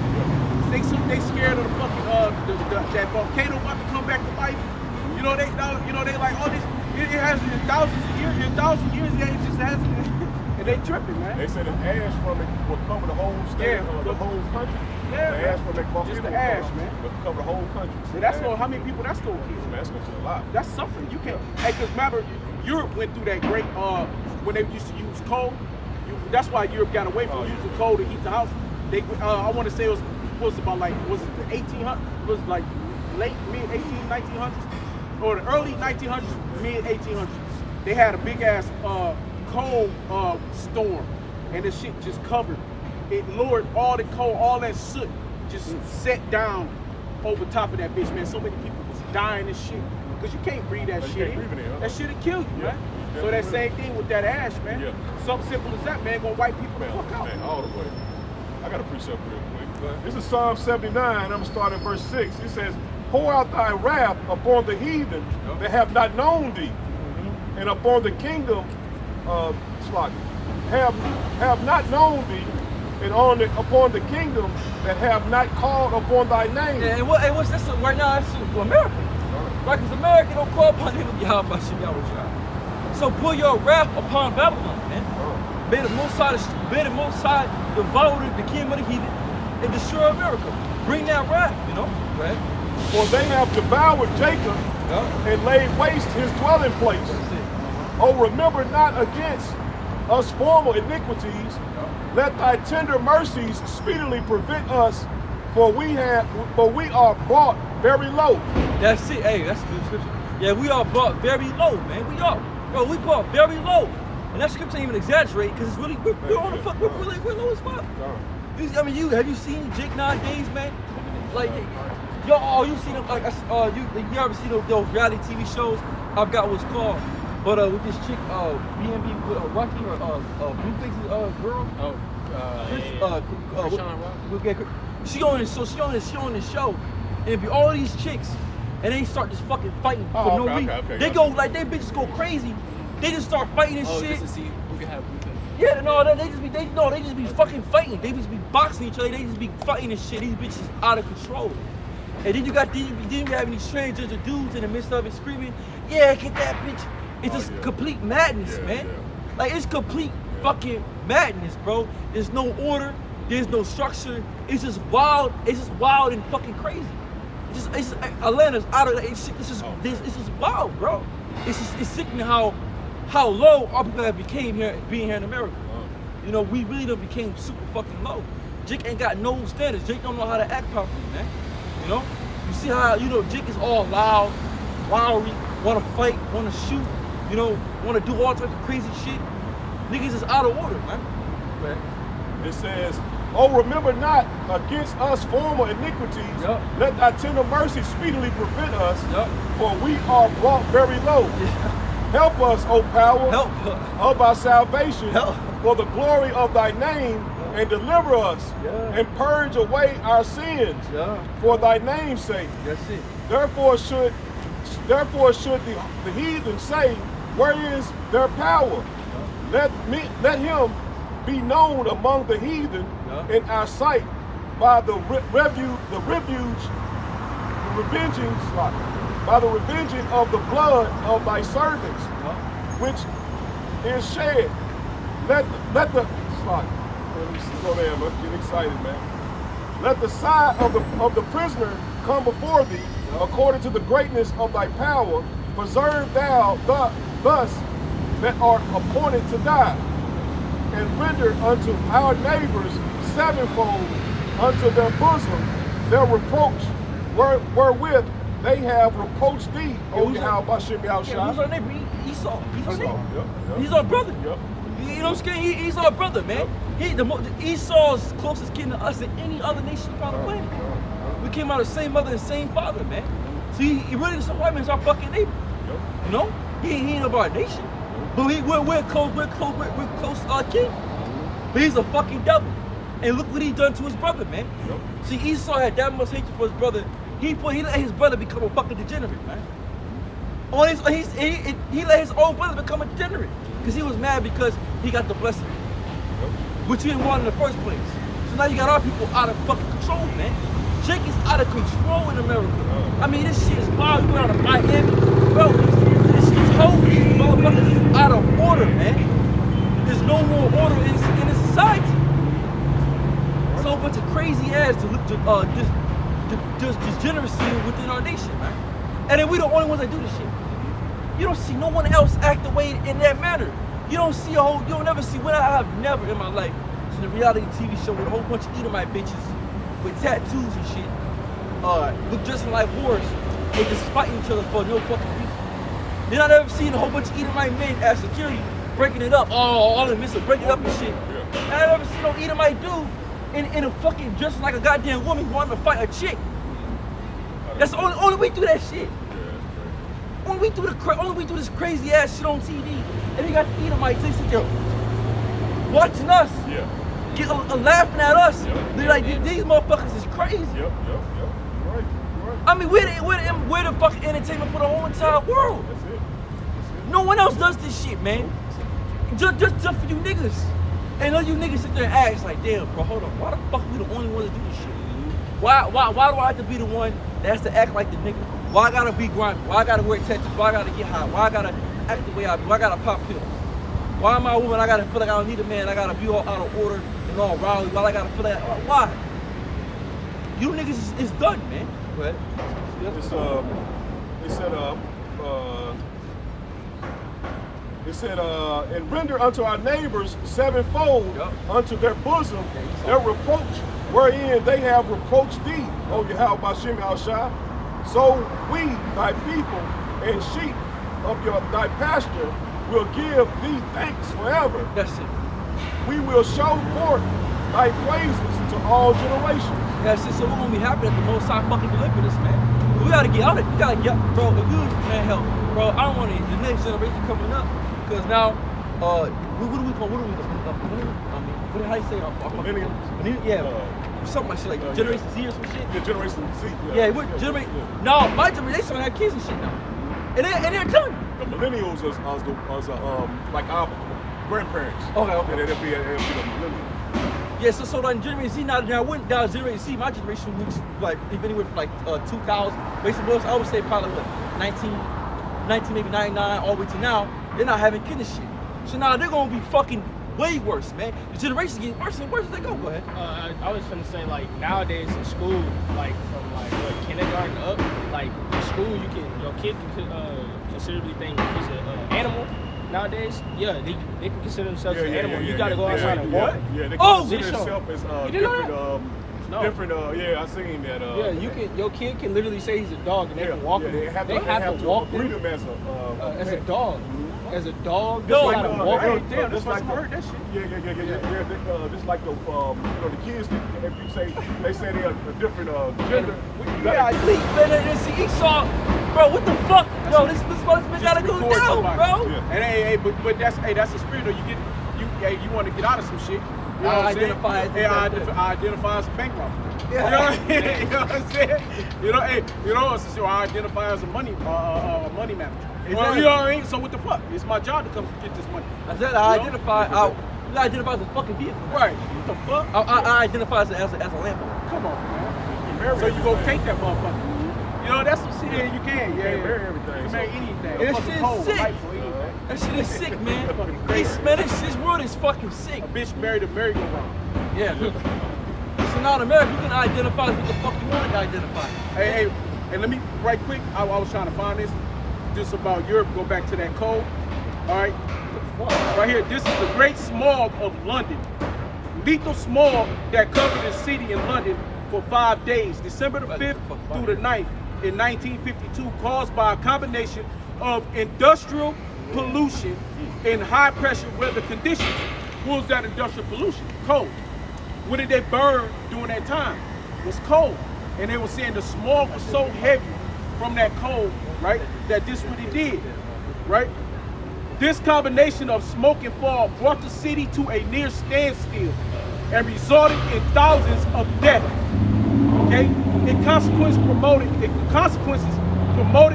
They scared of the fucking that volcano about to come back to life. They like all this. It has been thousands of years. It just hasn't. And they tripping, man. They said the ash from it will cover the whole state, the whole country. Yeah, the ash from that volcano. Just the ash, man. Will cover the whole country. So that's how many people that's gonna kill. Man, that's gonna kill a lot. That's suffering. You can't. Hey, cause remember, Europe went through that great when they used to use coal. That's why Europe got away from using coal to heat the house. They, I want to say it was about like, was it the 1800s? Was it like late mid 1900s or the early 1900s, mid 1800s? They had a big ass coal storm, and the shit just covered. It lowered all the coal, all that soot, just set down over top of that bitch, man. So many people was dying and shit because you can't breathe that shit in. That shit'll kill you, man. So that same thing with that ash, man. Something simple as that, man, gonna wipe people the fuck out. Man, all the way. I I got a precept real quick. This is Psalm 79. I'm going to start at verse 6. It says, pour out thy wrath upon the heathen that have not known thee, and upon the kingdom of have not known thee, and upon the kingdom that have not called upon thy name. And what's this right now? That's America. Right? Because America don't call upon him of Yahweh. So pour your wrath upon Babylon, man. May the Most High devour the kingdom of the heathen and destroy America. Bring that wrath, you know? Right? For they have devoured Jacob and laid waste his dwelling place. Oh, remember not against us former iniquities. Let thy tender mercies speedily prevent us, for we are brought very low. That's it. Hey, that's the scripture. Yeah, we are brought very low, man. We are. Bro, we brought very low. And that scripture ain't even exaggerate, because it's really, we're on the fuck, we're low as fuck. I mean, have you seen Jake nowadays, man? Like, yo, you seen them, like, you ever seen those reality TV shows? I've got what's called. But with this chick, B&B with Rocky or Blueface's girl. She on this show, and it be all these chicks, and they start just fucking fighting for no reason. They go like they bitches go crazy. They just start fighting and shit. Just to see who can have Blueface. Yeah, no, they just be fucking fighting. They just be boxing each other. They just be fighting and shit. These bitches out of control. And then you have any strangers or dudes in the midst of it screaming, "Yeah, get that bitch." It's just complete madness, man. Like, it's complete fucking madness, bro. There's no order. There's no structure. It's just wild. It's just wild and fucking crazy. It's just Atlanta's out of it's just wild, bro. It's sickening how low our people have became being here in America. You know, we really done became super fucking low. Jake ain't got no standards. Jake don't know how to act properly, man. You know? You see how, Jake is all loud, wiry, wanna fight, wanna shoot. You know, want to do all types of crazy shit. Niggas is out of order, man. Right. It says, oh, remember not against us former iniquities. Let thy tender mercy speedily prevent us, for we are brought very low. Help us, O power of our salvation, for the glory of thy name, and deliver us, and purge away our sins, for thy name's sake. That's it. Therefore should the heathen say, where is their power? Let him be known among the heathen in our sight by the revenging of the blood of thy servants, which is shed. Let the go there, man. Get excited, man. Let the side of the prisoner come before thee, according to the greatness of thy power. Preserve thou thus that are appointed to die, and render unto our neighbors sevenfold unto their bosom their reproach, wherewith they have reproached thee, O Yahweh Bashem Yahushua. Who's our neighbor? Esau. He's our neighbor. He's our brother. You know what I'm saying? He's our brother, man. Esau's closest kin to us than any other nation on the planet. We came out of the same mother and same father, man. So he really, this white man's our fucking neighbor. You know? He ain't of our nation. But we're close kin. But he's a fucking devil. And look what he done to his brother, man. See, Esau had that much hatred for his brother. He let his brother become a fucking degenerate, man. He let his own brother become a degenerate. Because he was mad because he got the blessing. Which he didn't want in the first place. So now you got our people out of fucking control, man. Jake is out of control in America. I mean, this shit is wild. You out of Miami. Bro, this shit's holy. These motherfuckers is out of order, man. There's no more order in this society. So a bunch of crazy ass just degeneracy within our nation, man. And then we the only ones that do this shit. You don't see no one else act the way in that manner. You don't never see, I have never in my life seen a reality TV show with a whole bunch of Edomite bitches with tattoos and shit, look dressing like whores, and just fighting each other for no fucking reason. Then I never seen a whole bunch of Edomite men at security breaking it up, all in the midst of breaking it up and shit. And I never seen no Edomite dude in a fucking dressing like a goddamn woman who wanted to fight a chick. That's the only way through that shit. Only we do this crazy ass shit on TV, and we got the Edomites, they sit there watching us laughing at us. They're like, these motherfuckers is crazy. Yep. You're right. I mean, we're the fucking entertainment for the whole entire world. That's it. No one else does this shit, man. Just for you niggas. And let you niggas sit there and ask like, damn, bro, hold on. Why the fuck we the only ones that do this shit? Why do I have to be the one that has to act like the nigga? Why I gotta be grimy? Why I gotta wear tattoos? Why I gotta get high? Why I gotta act the way I do? Why I gotta pop pills? Why am I a woman? I gotta feel like I don't need a man. I gotta be all out of order and all rowdy. Why I gotta feel that? Why? You niggas is done, man. Go ahead. It said, and render unto our neighbors sevenfold unto their bosom their reproach, wherein they have reproached thee, O Yahweh Bashem Al-Shah. So we, thy people and sheep of thy pasture, will give thee thanks forever. That's it. We will show forth thy praises to all generations. That's it. So we're gonna be happy that the Most High fucking delivered us, man. We gotta get out of it. We gotta get, bro. If you man help, bro, I don't want the next generation coming up because now, what do we call? I mean, how you say? Millennium. Yeah. Something like shit, like Generation Z or some shit. Yeah, Generation Z. Yeah, what generation? No, my generation have kids and shit now, and they're done. The millennials is like our grandparents. Okay. And it'll be the millennials. Yeah, so like Generation Z now went down Generation Z. My generation was like anywhere from like 2000. Basically, I would say probably what 19 maybe 99 all the way to now. They're not having kids and shit. So now they're gonna be fucking way worse, man. The generations get worse and worse as they go. Go ahead. I was gonna say like nowadays in school, like from like what, kindergarten up, like in school your kid can considerably think he's an animal. Nowadays, yeah, they can consider themselves an animal. You gotta go outside and walk. Yeah, they Oh, consider themselves as different. I seen that. Your kid can literally say he's a dog and they can walk him. They have to walk breed him him as as a dog. As a dog, No, just gotta walk him. Damn, that's like I heard that shit. Yeah. Just like the the kids, if you say they say they're a different gender. Yeah, please, man. See, Esau, bro, what the fuck? Yo, this man gotta go down, somebody. bro. Yeah. And but that's the spirit though. You want to get out of some shit. You know what I'm saying? I identify as a bank robber. Yeah. You know what I'm saying? So I identify as a money manager. Well, you know what I mean? So what the fuck? It's my job to come get this money. I said I identify as a fucking vehicle. Right. What the fuck? I identify as a landlord. Come on, man. So you go take that motherfucker. You know, that's some shit you can. Yeah. Marry everything. You can marry anything. That shit's sick. That shit is sick, man. This world is fucking sick. A bitch married a merry-go-round. Yeah. So now in America, you can identify as what the fuck you want to identify. Hey, let me, right quick, I was trying to find this. Just about Europe, go back to that code. All right. Right here, this is the Great Smog of London. Lethal smog that covered the city in London for 5 days, December the 5th through the 9th in 1952, caused by a combination of industrial pollution and high pressure weather conditions. What was that industrial pollution? Coal. What did they burn during that time? It was coal. And they were saying the smog was so heavy from that coal, right, that this what it did, right? This combination of smoke and fog brought the city to a near standstill and resulted in thousands of deaths. Okay? Consequences promoted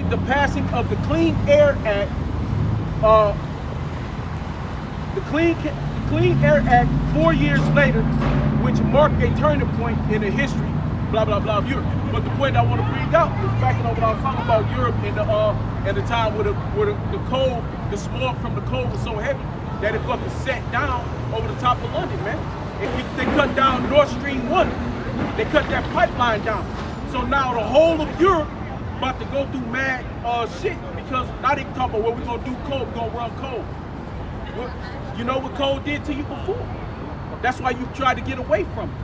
the passing of the Clean Air Act, the Clean Air Act 4 years later, which marked a turning point in the history, blah blah blah, of Europe. But the point I want to bring out is backing up what I was talking about Europe in the time where the cold, the smog from the cold was so heavy that it fucking sat down over the top of London, man. They cut down Nord Stream 1. They cut that pipeline down. So now the whole of Europe about to go through mad shit because now they talk about what we're gonna do coal, we're gonna run coal. Well, you know what coal did to you before? That's why you tried to get away from it.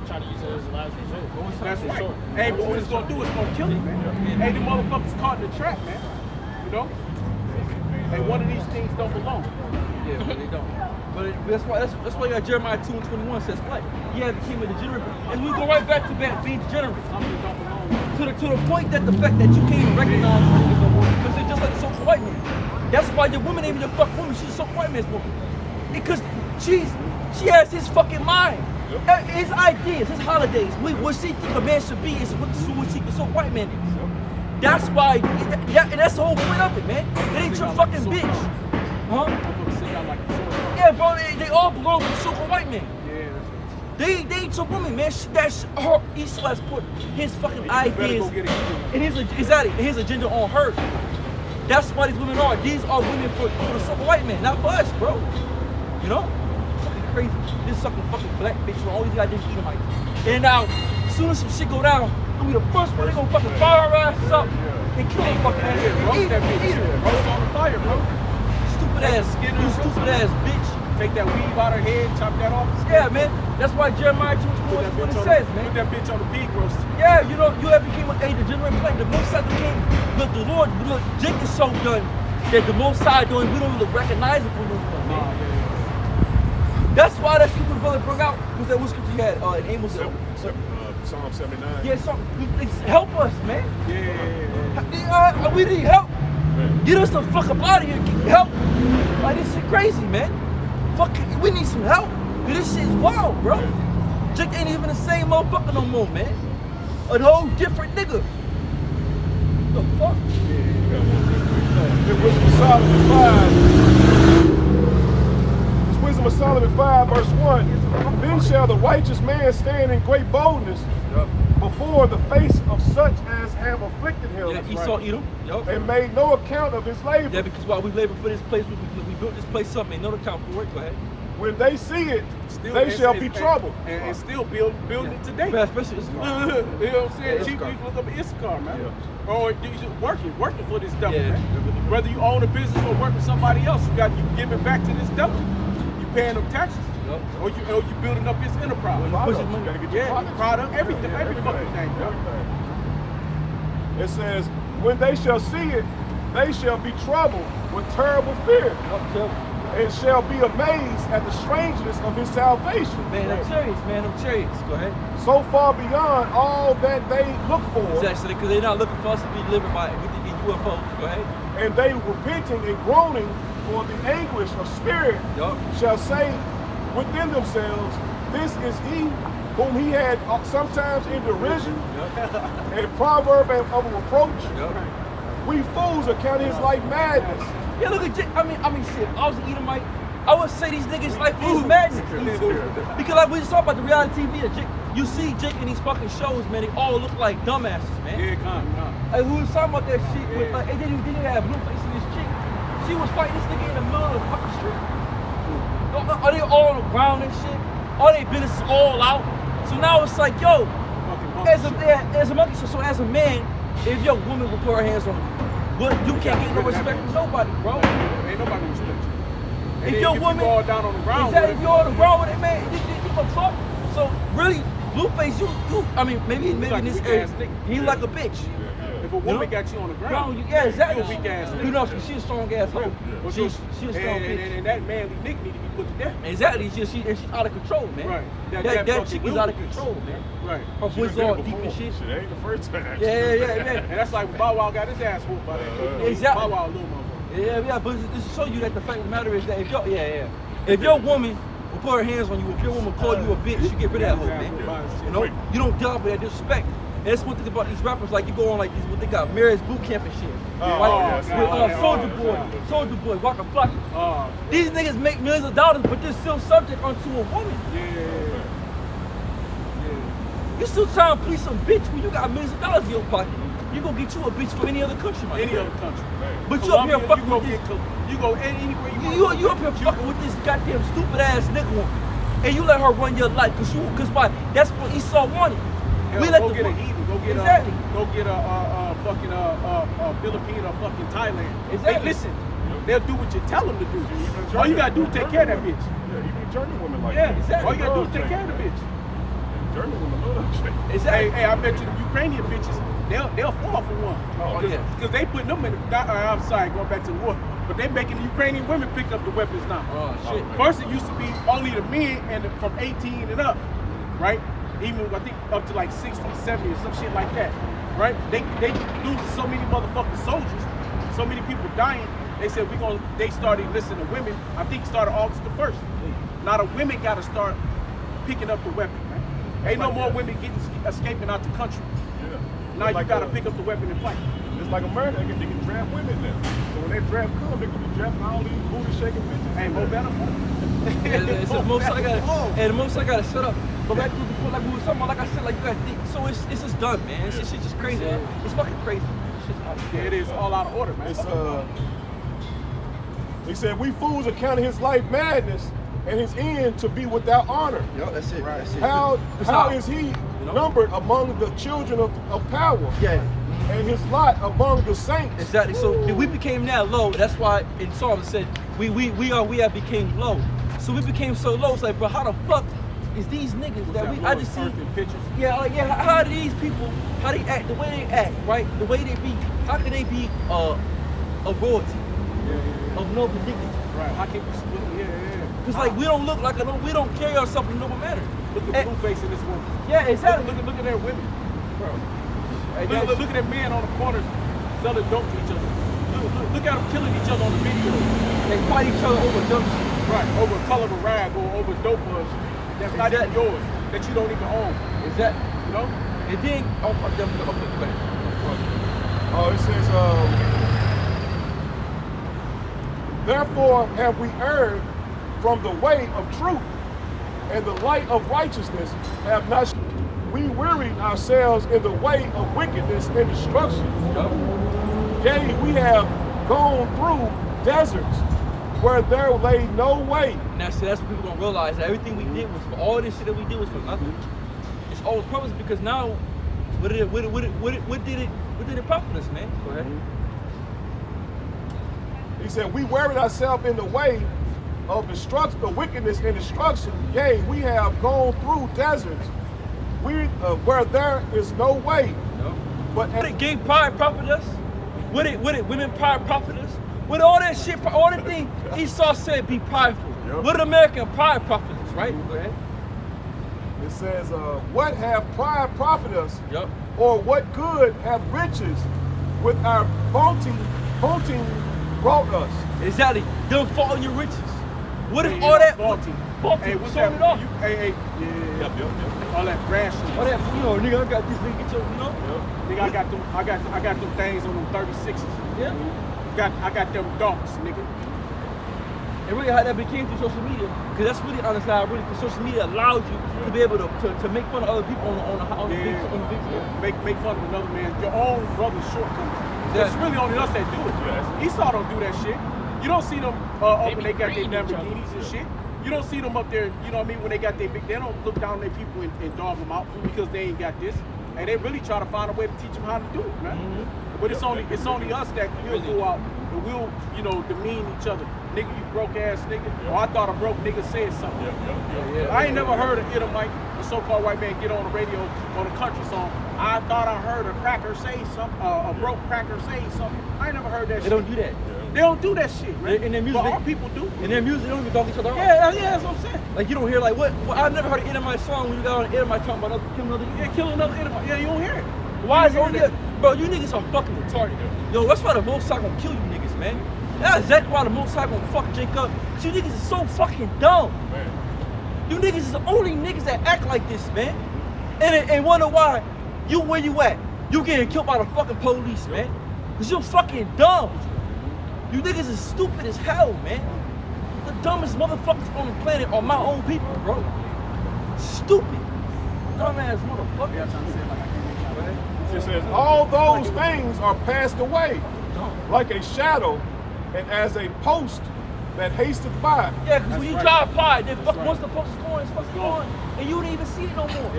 Try to use it as a last resort. That's right. Hey, but what it's gonna do is gonna kill you, man. Hey, the motherfuckers caught in the trap, man. You know? Hey, one of these things don't belong. Yeah, but they don't. But that's why you got Jeremiah 2:21 says what? Yeah, became a degenerate. And we go right back to being degenerate. Something don't belong. To the point that the fact that you can't even recognize women no more because they're just like a social white man. That's why your woman ain't even a fuck woman. She's a social white man's woman. Because she's She has his fucking mind. His ideas, his holidays, what she think a man should be is what a white man is. That's why, and that's the whole point of it, man. It ain't your fucking bitch. Huh? Yeah, bro, they all belong to the so-called white man. They ain't your woman, man. That's her East West put his fucking ideas and his agenda on her. That's why these women are. These are women for the so-called white man, not for us, bro. You know? Fucking crazy. This sucking fucking black bitch with all these goddamn Edomites. And now, as soon as some shit go down, it'll be the first one they gonna fucking fire her ass up and kill her fucking ass. Roast that bitch. Roast on the fire, bro. Stupid ass, you stupid ass bitch. Take that weave out her head, chop that off. Yeah, man. That's why Jeremiah 2:4 says, man. Put that bitch on the pig roast. Yeah, you know, you have became a degenerate plague. The Most High became, the Lord, Jake is so done that the Most High doing, we don't even recognize it from no one, man. That's why that scripture brother broke out. Was that what scripture you had? In Amos? Psalm 79. Yeah, help us, man. Yeah. We need help. Get us the fuck up out of here. Help. Like, this shit crazy, man. Fucking, we need some help. This shit is wild, bro. Jake ain't even the same motherfucker no more, man. A whole different nigga. The fuck? Wisdom of Solomon 5, verse 1. Then shall the righteous man stand in great boldness before the face of such as have afflicted him. Yeah, Esau Edom. And made no account of his labor. Yeah, because while we labor for this place, we built this place up, made no account for it. Go ahead. When they see it, they shall be troubled. And still building it today. Yeah, especially Issachar. You know what I'm saying? Chief, you can look up Issachar, man. Yeah. Or working for this devil, man. Whether you own a business or work for somebody else, you giving back to this devil. You paying them taxes. Or you building up his enterprise. Product, everything, every fucking thing, bro. It says, when they shall see it, they shall be troubled with terrible fear. And shall be amazed at the strangeness of his salvation. Man, I'm serious, man. I'm serious. Go ahead. So far beyond all that they look for. Exactly, because they're not looking for us to be delivered by the UFOs. Go ahead. And they repenting and groaning for the anguish of spirit shall say within themselves, this is he whom he had sometimes in derision and proverb of a reproach. We fools account his life madness. Yeah, look at Jake. I mean, shit. I was an Edomite. I would say these niggas like is madness. Because like we just talked about the reality TV. You see Jake in these fucking shows, man. They all look like dumbasses, man. Yeah, come. Like, we was talking about that shit. With, like, and then you have Blueface and this chick. She was fighting this nigga in the middle of the fucking street. Are they all on the ground and shit? All they business is all out. So now it's like, yo, as a monkey. So as a man, if your woman will put her hands on you, but you can't get no respect from nobody, bro. Ain't nobody respect you. If your woman, you all down on the ground, exactly, if you're on the ground with it, man, you a fuck. So really, Blueface, I mean, maybe in this area, he like a bitch. If a woman got you on the ground, yeah, exactly. You a weak ass nigga. You know, she's a strong ass hoe. She's a strong bitch. And that manly Nick need to be put to death. Exactly. She's out of control, man. Right. That chick is out of control, man. Right. Her voice all deep and shit. Shit ain't the first time. Yeah. And that's like when Bow Wow got his ass whooped by that. Exactly. Bow Wow, little motherfucker. Yeah, but this to show you that the fact of the matter is that if your woman will put her hands on you, if your woman call you a bitch, you get rid of that hoe, man. You know, you don't deal with that disrespect. And that's one thing about these rappers, like you go on like these, what they got, marriage boot camp and shit. With Soldier Boy, Waka Flocka. These niggas make millions of dollars, but they're still subject onto a woman. You still trying to please some bitch when you got millions of dollars in your pocket. You gonna get you a bitch from any other country, man. Any other country. But you up here fucking with this. You go anywhere you want. You up here fucking with this goddamn stupid ass nigga woman. And you let her run your life, cause why? That's what Esau wanted. We let go get a heathen. Go get a fucking Philippine or fucking Thailand. Exactly. Hey, listen, they'll do what you tell them to do. All you gotta do is take care of that bitch. Yeah, even German women like that. that. Exactly. All you gotta do is take care of the bitch. German women love that shit. Exactly. Hey, I bet you the Ukrainian bitches, they'll fall for one. Because they putting them in the, I'm sorry, going back to the war, but they making the Ukrainian women pick up the weapons now. Oh, shit. First it used to be only the men and from 18 and up, right? Even, I think, up to like 60, 70 or some shit like that, right? They losing so many motherfucking soldiers, so many people dying. They said they started listening to women, I think started August the 1st. Now the women got to start picking up the weapon, man. Ain't no more women escaping out the country. Yeah. Now you Like got to pick up the weapon and fight. It's like America, they can draft women now. So when they draft come, they can be drafting all these booty shaking bitches. Ain't more better for It's the most I gotta shut up. But back to the point, like we were talking about, like I said, like you gotta think. So it's just done, man. It's just crazy. It's fucking crazy. It's just out of Yeah, it is all out of order, man. It's he said, we fools accounted his life madness and his end to be without honor. Yo, that's it. Right. That's it. How is he numbered among the children of power? Yeah. And his lot among the saints. Exactly. So if we became that low, that's why in Psalms it said we have became low. So we became so low. It's like, bro, how the fuck is these niggas that I just see? Pictures. Yeah, like how do these people, how they act, the way they act, right? The way they be, how can they be a royalty of noble dignity? Right. How can you split? Yeah. Because like we don't look like we don't carry ourselves in a noble manner. Look at blue face in this woman. Yeah, exactly. Look at their women, bro. Hey, Look at that man on the corners selling dope to each other. Look at them killing each other on the video. They fight each other over dope shit. Right, over a color of a rag or over dope buzz. That's not even yours, that you don't even own. Is that, you know? And then, Oh, it says, therefore have we erred from the way of truth, and the light of righteousness have not. We wearied ourselves in the way of wickedness and destruction. Yea, we have gone through deserts where there lay no way. Now, see, that's what people don't realize. That everything we did was for all this shit that we did was for nothing. It's all purpose because now, what did it profit us, man? Go ahead. He said, we wearied ourselves in the way of destruction, the wickedness and destruction. Yea, we have gone through deserts where there is no way. No. But What did gay pride profit us? What did women pride profit us? What all that shit, all the thing Esau said be prideful. Yep. What did American pride profit us, right? Go ahead. it says, what have pride profited us? Yep. Or what good have riches with our bounty brought us? Exactly. Them faulting your riches. What is Hey, all that? faulty. Faulty. Hey, what's showing that? it off. Yep. All that brash shit. All that, nigga, I got this nigga, get your, Nigga, I got them things on them 36s. Yeah. I got them dogs, nigga. And really how that became through social media, because that's really honestly how really, because social media allowed you to be able to make fun of other people on the big Make fun of another man, your own brother's shortcomings. Yeah. It's really only us that do it. Esau don't do that shit. You don't see them up when they got their Lamborghinis and shit. You don't see them up there, you know what I mean, when they got their big, they don't look down on their people and dog them out because they ain't got this. And they really try to find a way to teach them how to do it, man. But it's only us that will go out and we'll, demean each other. Nigga, you broke ass nigga. Or I thought a broke nigga said something. I ain't never heard an Edomite, a so-called white man, get on the radio on a country song. I thought I heard a cracker say something, a broke cracker say something. I ain't never heard that shit. They don't do that. They don't do that shit, man. In their music, but our people do. In their music, they don't even dog each other out. Yeah, that's what I'm saying. Like you don't hear like what I've never heard an Edomite song when you got on an Edomite talking about killing another. Yeah, kill another Edomite. Yeah, you don't hear it. Why is it? Bro, you niggas are fucking retarded. Yo, that's why the Most High gonna kill you niggas, man. That's exactly why the Most High gonna fuck Jacob. Cause you niggas is so fucking dumb. Man. You niggas is the only niggas that act like this, man. And wonder why where you at? You getting killed by the fucking police, man. Cause you're fucking dumb. You niggas is stupid as hell, man. The dumbest motherfuckers on the planet are my own people, bro. Stupid. Dumbass motherfucker. It says, all those things are passed away like a shadow and as a post that hasteth by. Yeah, because when you drive by, then once the post is gone, it's fucking gone. And you don't even see it no more.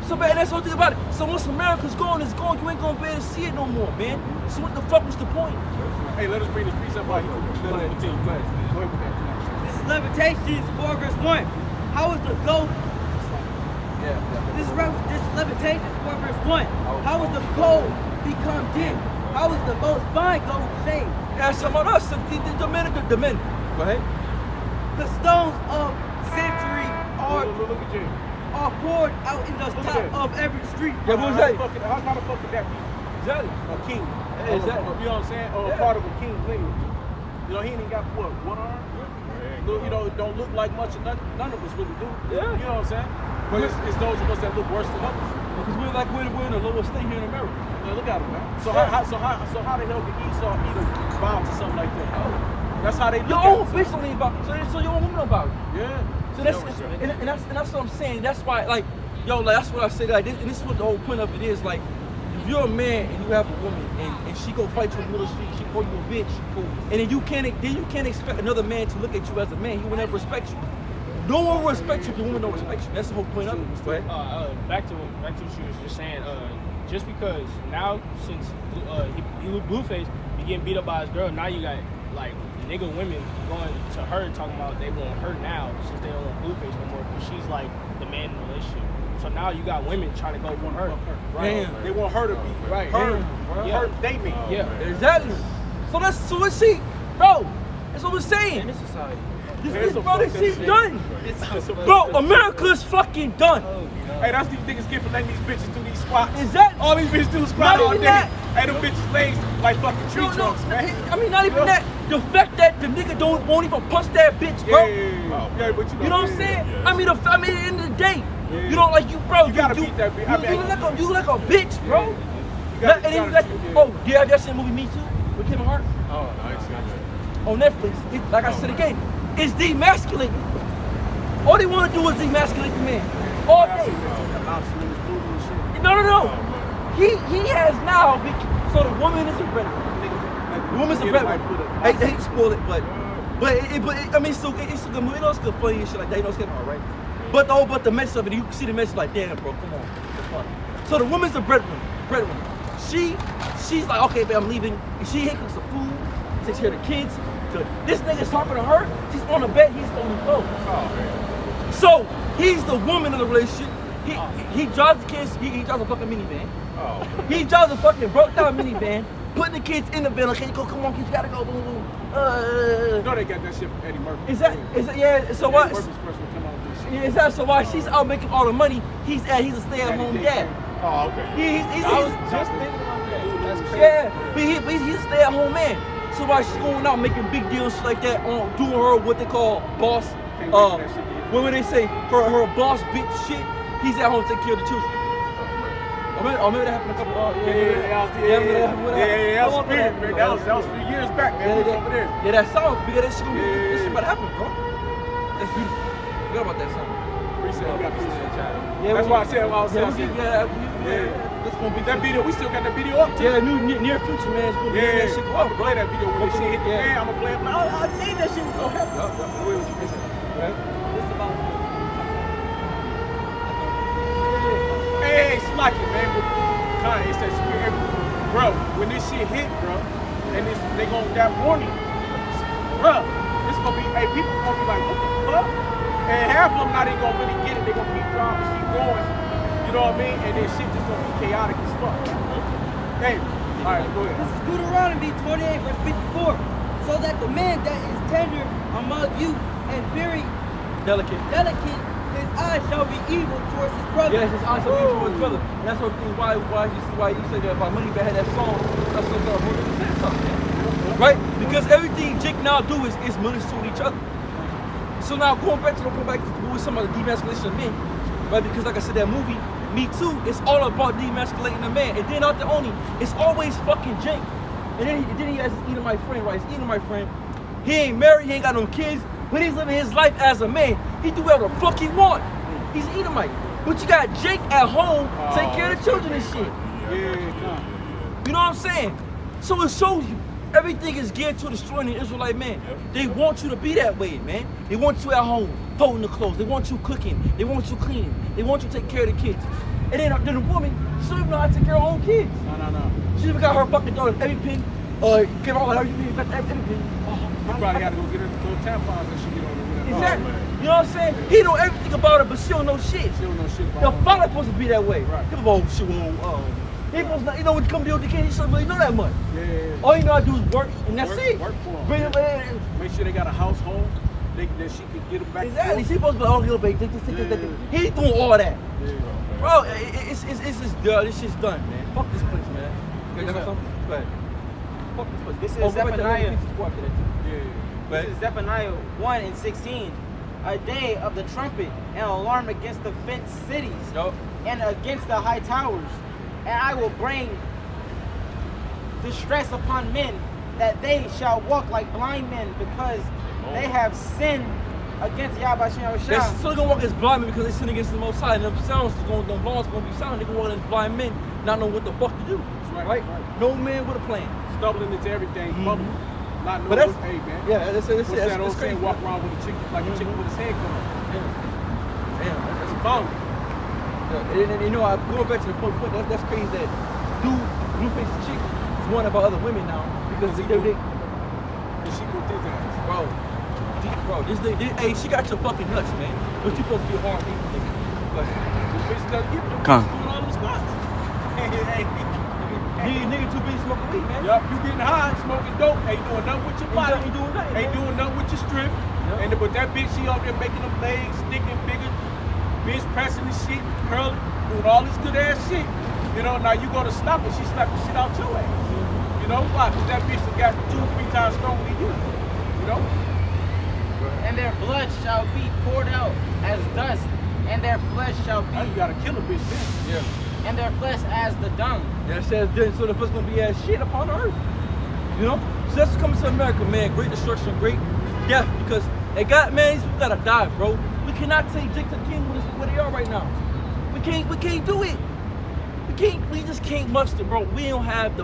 So, man, that's the whole thing about it. So once America's gone, it's gone. You ain't gonna be able to see it no more, man. So what the fuck was the point? Hey, let us bring this piece up by you. Go ahead with that. This is Lamentations 4 verse 1. How is the goat? This is Lamentations 4 verse 1. How is the goat become dim? How is the most fine goat saved? Yeah, some of us, the men. Go ahead. The stones of century are Look at you. poured out in the top of every street. Yeah, what was that? How the fuck could that be? Exactly. A king. Yeah, exactly. You know what I'm saying? Or a part of a king's lineage. He ain't even got what, one arm? don't look like much, and none of us really do. Yeah. You know what I'm saying? But it's those of us that look worse than others. Because we're in the lowest state here in America. Man, look at them, man. So how the hell did Esau Edom bow to something like that? That's how they look Your at own it. bitch don't even about so your own woman about it. Yeah. So that's what I'm saying. That's why, like, yo, like that's what I say. Like, this, and this is what the whole point of it is. Like, if you're a man and you have a woman and she go fight you in the middle of the street, she call you a bitch, and then you can't expect another man to look at you as a man. He will never respect you. No one will respect you if the woman don't respect you. That's the whole point of it. Go ahead. Back to what you was just saying. Just because now since he Blueface be getting beat up by his girl, now you got like nigga women going to her talking about they want her now since they don't want Blueface no more because she's like the man in the relationship. So now you got women trying to go for her. Right. Damn. They want her to be Right. her they mean. Yeah. Exactly. So let's see, bro. That's what we're saying. In this society. This shit's done. Bro, America's fucking done. Hey, that's these niggas get for letting these bitches do these squats. Is that all these bitches do squat not all even day? that? Hey, them bitches legs like fucking tree trunks, man. I mean, not even that. The fact that the nigga won't even punch that bitch, bro. Yeah, but You know what I'm saying? I mean, at the end of the day, you don't like you, bro. You gotta beat that bitch. You like a bitch, bro. Oh, yeah, that's the movie Me Too with Kevin Hart. Oh, nice. On Netflix. Like I said again, it's demasculating. All they want to do is demasculate the man. All day. No. He has now. So the woman is a breadwinner. The woman's a breadwinner. I hate to spoil it, but I mean, it's a good movie. You know, it's good, funny and shit like that. You know, it's getting all right. But the message of it, you can see the message like, damn, bro, come on, it's fun. So the woman's a breadwinner. She's like, okay, babe, I'm leaving. And she cooks the food, takes care of the kids. This nigga's talking to her. She's on the bed. He's on the floor. So he's the woman in the relationship. He drives the kids. He drives a fucking minivan. He drives a fucking broke down minivan, putting the kids in the van. Okay, go, come on, kids, you gotta go. Boom, boom. You know they got that shit from Eddie Murphy. Is that yeah? So why? Murphy's first one come out with this shit. Yeah, is that so? Why she's out making all the money? He's a stay-at-home dad. Oh, okay. He's Just thinking about that. That's crazy. yeah, but he's a stay-at-home man. So why she's going out making big deals like that on doing her what they call boss? What would they say? Her boss bitch shit. He's at home taking care of the children. Oh, maybe that happened a couple. That was weird, man. That was a few years back, man. We was over there. Yeah, that song because that shit about to happen, bro. That's beautiful. Forgot about that song. Appreciate you got this in the chat. Yeah, That's why I said that's gonna be that video. We still got that video up too. Yeah, near future, man. It's gonna be that shit. I'm gonna play that video when the shit hit the fan. I'm gonna play it. I seen that shit was gonna happen. Right? It's about Hey, slack it, man. It's that spirit. Bro, when this shit hit, bro, and they gonna that warning, bro, it's gonna be, hey, people gonna be like, what the fuck? And half of them not even gonna really get it. They gonna keep driving, keep going. You know what I mean? And then shit just gonna be chaotic as fuck. Hey, all right, go ahead. This is Deuteronomy 28 verse 54. So that the man that is tender among you and very Delicate. his eyes shall be evil towards his brother. Yes, his eyes shall be evil towards his brother. And that's what why you say that about Moneybag had that song. That's what said something. Right? Because everything Jake now do is minister to each other. So now going back to what we were talking about the demasculation of men, right? Because like I said, that movie, Me Too, it's all about demasculating the man. And then not the only, it's always fucking Jake. And then he has his Edomite friend, right? His Edomite friend. He ain't married, he ain't got no kids, but he's living his life as a man. He do whatever the fuck he want. He's an Edomite. But you got Jake at home, take care of the children and shit. Yeah. You know what I'm saying? So it shows you. Everything is geared to destroying the Israelite man. They want you to be that way, man. They want you at home, folding the clothes. They want you cooking. They want you cleaning. They want you to take care of the kids. And then the woman, she don't even know how to take care of her own kids. No. She even got her fucking daughter everything. Get all everything. Everything. You probably had to go get her little tampons and shit on her. Exactly. You know what I'm saying? He know everything about her, but she don't know shit. She don't know shit The about her. father supposed to be that way. Right. People go, shit, he supposed to, you know, when you come to the kid, he shouldn't really know that much. Yeah. All you know how to do is work, and that's it. Work for 'em. Bring him in. Make sure they got a household. That she can get them back. Exactly. She supposed to be like, oh, little baby, he's doing all that. Bro, it's just done. This shit's done, man. Fuck this place, man. You got something? Go ahead. Fuck this place. This is Zephaniah. Yeah. This is Zephaniah 1:16. A day of the trumpet and alarm against the fenced cities and against the high towers. And I will bring distress upon men, that they shall walk like blind men, because they have sinned against Yahweh Shem They're Yahshua. still gonna walk as blind men because they sin against the Most High. And them laws gonna be sound. They gonna walk as blind men, not know what the fuck to do. Right? No man with a plan. Stumbling into everything, bubbling. Not But knowing that's- hey man. Yeah, that's What's that old crazy. saying? Walk around with a chicken like a chicken with his head cut off. Damn, That's a phone. yeah. And you know, going back to the point, that's crazy that blue-faced chick is one of our other women now because they And she whooped his ass. bro, hey, she got your fucking nuts, man. But you supposed to be a hard people, nigga. But This bitch doesn't give a Come. doing all them squats. nigga too busy smoking weed, man. Yup, you getting high, smoking dope, ain't doing nothing with your body. Ain't doing nothing, Ain't man. doing nothing with your strength. Yup. And but that bitch, she out there making them legs sticking bigger, bitch pressing the shit, curling, doing all this good ass shit. You know, now you go to stop it, she slap the shit out your ass. You know why? Because that bitch done got 2-3 times stronger than you. You know? And their blood shall be poured out as dust, and their flesh shall Now you be, gotta kill a bitch then. Yeah. and their flesh as the dung. That says then, so the first gonna be as shit upon the earth. You know? So that's coming to America, man. Great destruction, great death. Because they got, man, these people gotta die, bro. We cannot take Jake to the king where they are right now. We can't do it. We just can't muster, bro. We don't have the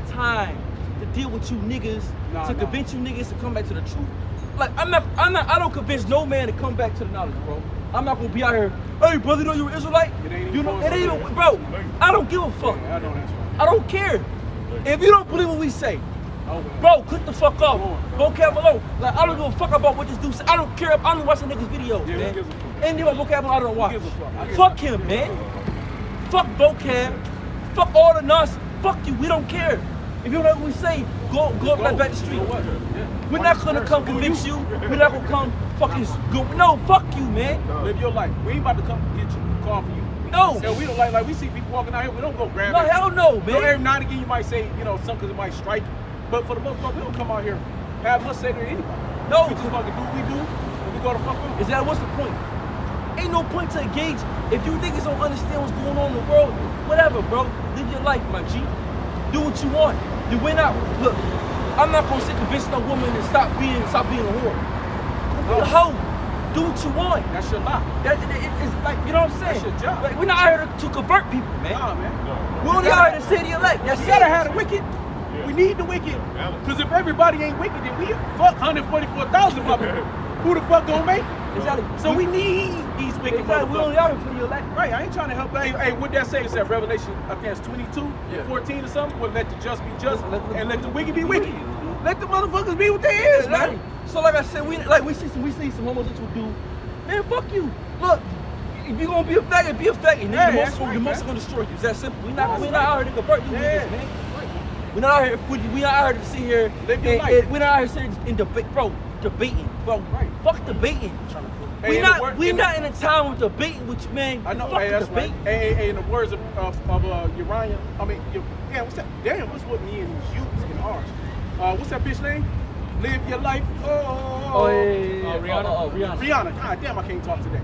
time to deal with you niggas, to convince you niggas to come back to the truth. Like, I don't convince no man to come back to the knowledge, bro. I'm not gonna be out here, hey, brother, you know you're an Israelite? It ain't You know, even it ain't even, bro, I don't give a fuck. Yeah, I know that's right. I don't care. If you don't believe what we say, Oh, well. bro, click the fuck off. Vocab below. Like, I don't give a fuck about what this dude said. I don't care. I don't watch the niggas' videos, Yeah, who man. gives a fuck? Any of my vocab I don't watch. gives a fuck? I give Fuck a him, man. Fuck vocab. Fuck all the nonsense. Fuck you. We don't care. If you don't know what we say, go back the street. You know what? Yeah. We're not gonna come convince you. We're not gonna come fucking go. No, fuck you, man. Live your life. We ain't about to come get you, call for you. No. So we don't like we see people walking out here, we don't go grab No, it. hell no, You know, man. every now and again you might say, you know, something because it might strike you. But for the most part, we don't come out here have much say to anybody. No. We just fucking do what we do, and we go to fuck with Is that what's the point? Ain't no point to engage. If you niggas don't understand what's going on in the world, whatever, bro. Live your life, my G. Do what you want. You win out. Look, I'm not gonna sit convincing a woman to stop being a whore. Be a hoe. Do what you want. That's your lot. It's like, you know what I'm saying? That's your job. Like, we're not out here to convert people, man. Nah, man. We're only out here to say the elect. That's You it. gotta have the wicked. We need the wicked. Because if everybody ain't wicked, then we fuck 144,000 motherfuckers. Who the fuck gonna make it? Exactly. So we need these wicked Exactly. We're only motherfuckers. out here for the elect. Right, I ain't trying to help. Hey, what that say is that Revelation, I think it's 22, 14 or something, will let the just be just and let the wicked be wicked. Let the motherfuckers be what they is, Exactly. man. So like I said, we see some homosexual dude. Man, fuck you. Look, if you gonna be a faggot, be a faggot. Yeah, Nigga, that's right, the most man. gonna destroy you. It's that simple. We're not That's out here to convert you Yeah. niggas, man. We're not out here. We're not out here to sit here. Live your life. We're not out here sitting in debate, bro. Debating, bro. Right. Fuck debating. Hey, We're in not. the word- We're in the- not in a time of debating with you, man. I know, Fuck hey, the that's debate. right. Hey, in the words of Uriah, what's that? Damn, what's what me and Hughes and ours? What's that bitch name? Live your life. Rihanna. Rihanna. God damn, I can't talk today.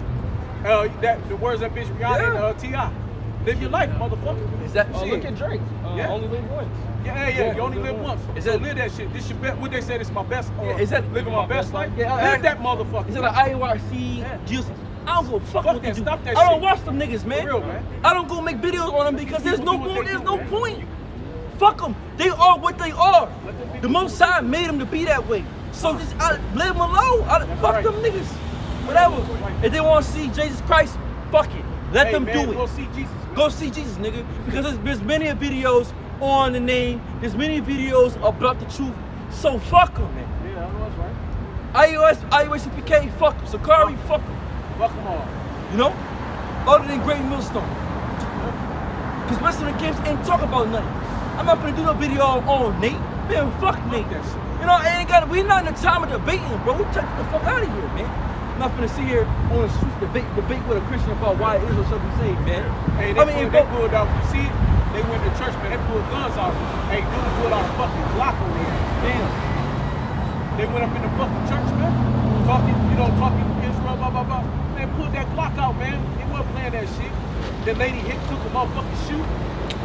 The words of that bitch Rihanna and T.I. Live your life, motherfucker. Is that shit? Look at Drake. Yeah. Only live once. Yeah. You only live once. Is So that- live that shit. This your best. What they said is my best. Yeah, is that- living my best life? Yeah, live that motherfucker. Is it like IURC juices? I don't go fuck Fuck what they that, do. stop that I don't shit. watch them niggas, man. For real, man. I don't go make videos on them because there's no people do what point. they There's do, no man. point. Fuck them. They are what they are. Let them be The what Most they High made them to be that way. So just let them alone. Fuck right. them niggas. Whatever. If they want to see Jesus Christ, fuck it. Let Hey, them man, do it. Go see Jesus. Man. Go see Jesus, nigga. Because there's many videos on the name. There's many videos about the truth. So fuck them, man. Yeah, I know that's right. iOS CPK, fuck them. Sakari, fuck them. Fuck them all. You know? Other than Great Millstone. Because Western Games ain't talk about nothing. I'm not gonna do no video on Nate. Man, fuck Nate. that shit. You know, we're not in the time of debating, bro. We take the fuck out of here, man. I'm not gonna sit here on the streets debate with a Christian about why Israel should be saved, man. Hey, they pulled out. You see it? They went to church, man. They pulled guns out. Hey, dude pulled out a fucking Glock on their ass. Damn. They went up in the fucking church, man. Talking Israel, blah, blah, blah. Man, pulled that Glock out, man. They wasn't playing that shit. The lady took the motherfucking shoe.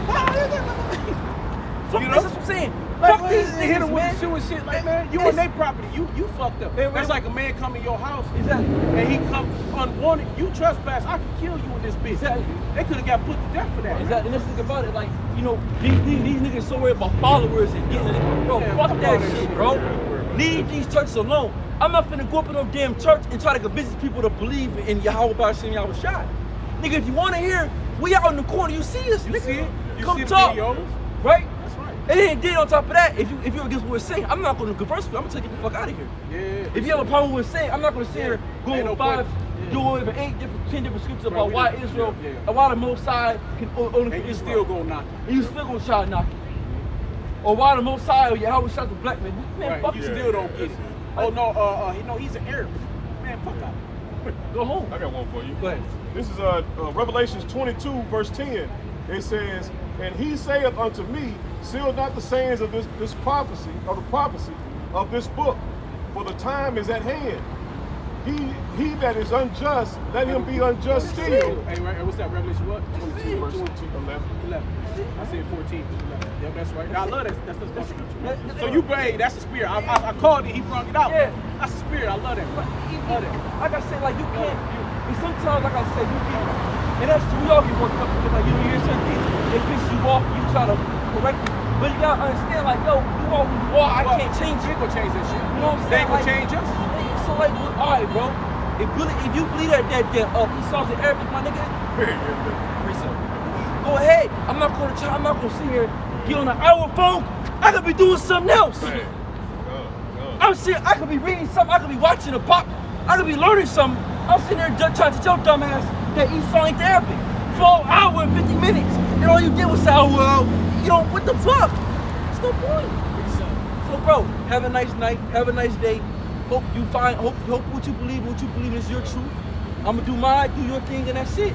Fuck, You that's know? what I'm saying. Like, Fuck these they hit niggas, him with man. the shoe and shit. Like, man, you It's- on their property. You fucked up. Man, That's like a man come in your house Exactly. and he come unwanted. You trespass. I can kill you in this bitch. Exactly. They could have got put to death for that. Exactly. And let's think about it. Like, you know, these niggas so worried about followers and getting it. Bro, Yeah, fuck fuck that all that shit, shit, bro. yeah. Leave these churches alone. I'm not finna go up in no damn church and try to convince people to believe in Yahweh B'Shem Yahweh Shai. Nigga, if you wanna hear, we out in the corner, you see us, You nigga. see it? You Come see the talk. videos? Right? That's right. And then on top of that, if you're against what we're saying, I'm not gonna converse with you. I'm gonna take you the fuck out of here. Yeah. If you have a problem with what we're saying, I'm not gonna sit here go Ain't over no 5, point. do over 8 different, 10 different scriptures Bro, about we why done- Israel, yeah. and why the Most High can only And for you Israel. still gonna knock it. And you still gonna try to knock it. Or why the Most High or Yahweh shot the black man. Man, Right. fuck You you. still don't get it. Oh no, he's an Arab. Man, fuck out. Go home. I got one for you. Go ahead. This is Revelations 22, verse 10. It says, "And he saith unto me, seal not the sayings of this prophecy, of the prophecy of this book, for the time is at hand. He that is unjust, let him be unjust still." Hey, right, what's that? Revelation what? 22, Verse 11. 11. I said 14. 11. Yeah, that's right. I love that. That's the stuff. That- So you, hey, that's the spirit. I called it. He brought it out. Yeah. That's the spirit. I love that. But Love that. like I said, like you can't. And sometimes, like I said, you can. And that's we all get worked up because like you hear certain things, they piss you off. You try to correct it, but you gotta understand, like yo, you are who you are. I Well, can't change You you. ain't gonna change that shit. You know what I'm They saying? ain't gonna Like, change us. So like, all right, bro. If you believe that Esau's in Arabic, my nigga, go ahead. I'm not gonna sit here, get on the hour phone. I could be doing something else. I'm sitting, I could be reading something, I could be watching a pop, I could be learning something. I'm sitting there trying to tell your dumb ass that Esau ain't Arabic for an hour and 50 minutes. And all you did was say, oh, well, you know, what the fuck? There's no point. So bro, have a nice night, have a nice day. Hope what you believe is your truth. I'm gonna do mine, do your thing, and that's it.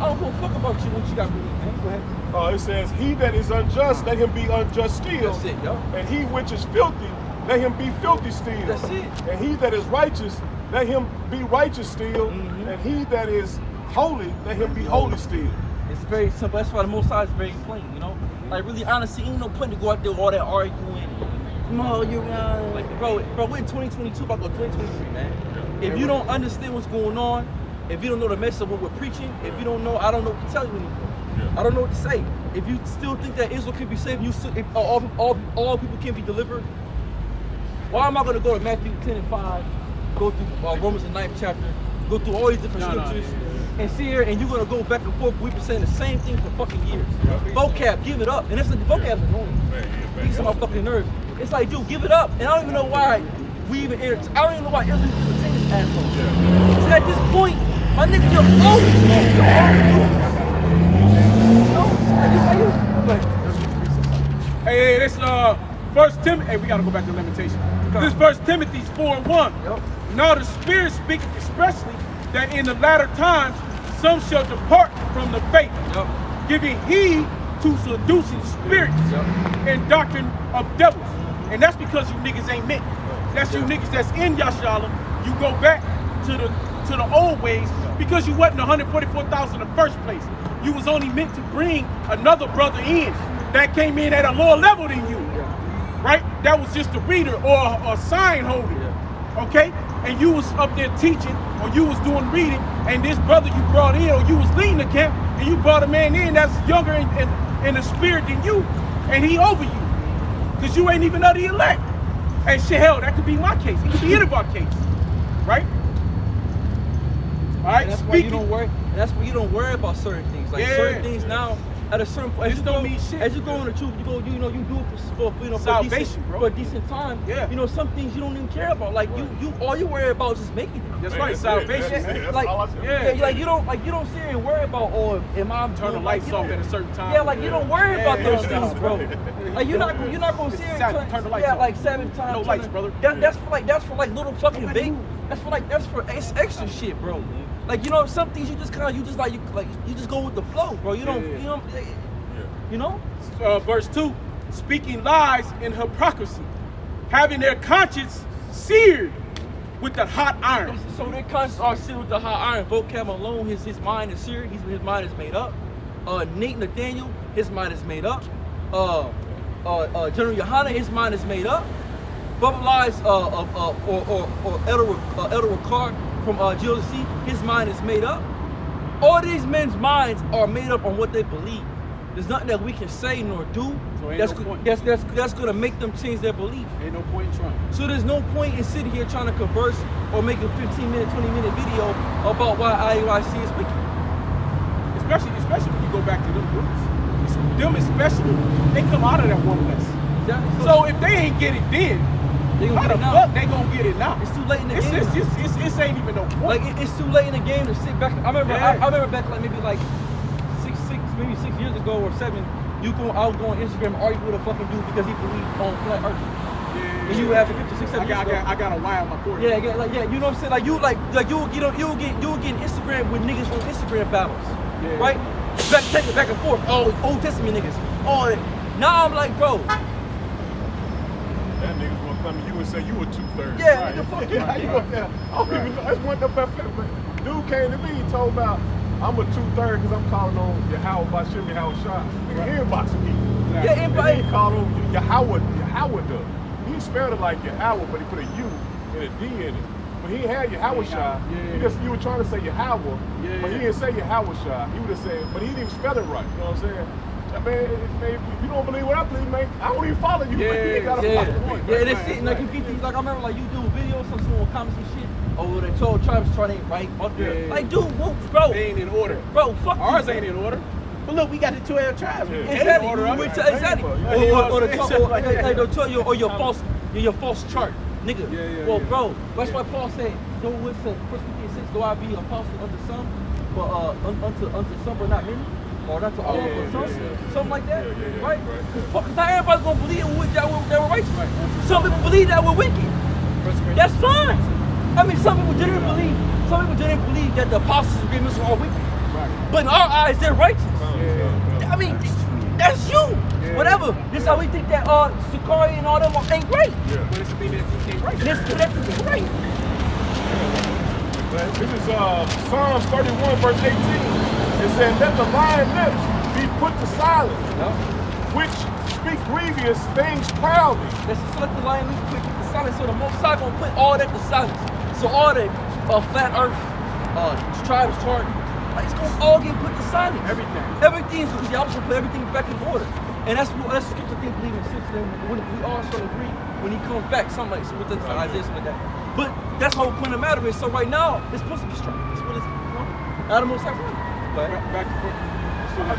I don't give a fuck about you, what you got to believe, man. Go ahead. It says, "He that is unjust, let him be unjust still. That's it, yo. And he which is filthy, let him be filthy still. That's it. And he that is righteous, let him be righteous still. Mhm. And he that is holy, let him be holy still." It's very simple. That's why the Most High is very plain, you know? Like, really, honestly, ain't no point to go out there with all that arguing. No, you're like, bro, we're in 2022, about to go 2023, man. If you don't understand what's going on, if you don't know the message of what we're preaching, if you don't know, I don't know what to tell you anymore. I don't know what to say. If you still think that Israel can be saved, if all people can be delivered, why am I going to go to Matthew 10 and 5, go through Romans the 9th chapter, go through all these different scriptures, and see here, and you're going to go back and forth. We've been saying the same thing for fucking years. Vocab, give it up. And that's the vocab is annoying. He's on my fucking nerves. It's like, dude, give it up. And I don't even know why we even I don't even know why Israel even say this asshole. So at this point, my nigga, you're Hey, this First Timothy. Hey, we gotta go back to Lamentations. This First Timothy 4:1. Now the Spirit speaketh expressly that in the latter times some shall depart from the faith, giving heed to seducing spirits and doctrine of devils. And that's because you niggas ain't meant. That's you niggas that's in Yashala. You go back to the old ways because you wasn't 144,000 in the first place. You was only meant to bring another brother in that came in at a lower level than you, right? That was just a reader or a sign holder, okay? And you was up there teaching, or you was doing reading, and this brother you brought in, or you was leading the camp, and you brought a man in that's younger in the spirit than you, and he over you, because you ain't even of the elect. And shit, hell, that could be my case. It could be any of our cases, right? All right, that's why you don't worry. That's why you don't worry about certain things. Like certain things now, at a certain point, This don't mean shit. as you go in the truth, you go, you know, you do it for Salvation, a decent, bro. for a decent time. Yeah. You know, some things you don't even care about. Like you all you worry about is just making it. That's right, salvation. Like you don't sit here and worry about, oh, am I Turn the lights off at a certain time. Yeah, like you don't worry about those Yeah. things, bro. Like you're not gonna sit here and Turn the lights off. like 7 times. No lights, brother. That's for little fucking baby. That's for extra shit, bro. Like, you know, some things you just go with the flow, bro. You don't, you know. Verse 2, speaking lies in hypocrisy, having their conscience seared with the hot iron. So they constantly are seared with the hot iron. Vocab alone, his mind is seared. His mind is made up. Nate Nathaniel, his mind is made up. General Yohana, his mind is made up. Bubba Lies or Elder Ricard from GOC, his mind is made up. All these men's minds are made up on what they believe. There's nothing that we can say nor do that's gonna make them change their belief. Ain't no point in trying. So there's no point in sitting here trying to converse or make a 15-minute, 20-minute video about why IUIC is wicked. Especially when you go back to them groups. Them especially, they come out of that one less. Exactly. So if they ain't get it then, how the fuck they gonna get it now? It's too late in the game. It ain't even no point. Like it's too late in the game to sit back. I remember back like maybe like maybe 6 years ago or 7. I would go on Instagram and argue with a fucking dude because he believed on flat earth. Yeah. And you would have to 6, 7 years ago. I got a Y on my cord. Yeah, you know what I'm saying? Like you'll get Instagram with niggas on Instagram battles, Yeah. right? Take it back and forth. Oh, Old Testament niggas. Oh, now I'm like, bro. That nigga's gonna come to you and say you were 2/3. Yeah, right. nigga, fuck you. Yeah, you gonna, yeah. I don't even know. That's one of the dude came to me and told about I'm a 2/3 because I'm calling on Yahweh by Shem Yahweh Shah. Nigga, inboxing me. Yeah, and he called on Yahweh though. He spelled it like Yahweh, but he put a U and a D in it. But he had Yahweh Shah. You were trying to say Yahweh, but he didn't say Yahweh Shah. He would have said, but he didn't even spell it right. You know what I'm saying? Man, if you don't believe what I believe, man, I don't even follow you. Man. You ain't gotta follow me. Yeah, that's it. Like, like I remember, like you do videos, some comments and shit. Oh, they told tribes trying to right up there. Yeah. Like, dude, bro. They ain't in order. Bro, fuck Ours you. ain't in order. But look, we got the 12 tribes. Yeah. Exactly. Order up. Exactly. Or your false chart, nigga. Yeah, Well, bro, that's why Paul said, "Go with the 1 Corinthians 6. Go I be apostle unto some, but unto some, but not many, or not to all, but some, something like that, right? Because not everybody's gonna believe that we're righteous. Some people believe that we're wicked. That's fine. I mean, some people didn't believe that the apostles' agreements are all wicked. But in our eyes, they're righteous. I mean, that's you. Whatever. This is how we think that Sakari and all them ain't right. But it's mean that you ain't right. This is right. This is Psalms 31, verse 18. It says, let the lying lips be put to silence, which speak grievous things proudly. Let's just let the lion lips put to silence. So the Most High gonna put all that to silence. So all the flat earth, tribes chart, like, it's gonna all get put to silence. Everything's because y'all should put everything back in order. And that's the scripture thing believe in since then. When we all sort of agree when he comes back, something like with the Isaiah, something like that. But that's the whole point of the matter is, so right now, it's supposed to be strong. That's what it's, out of Most High. Back to front.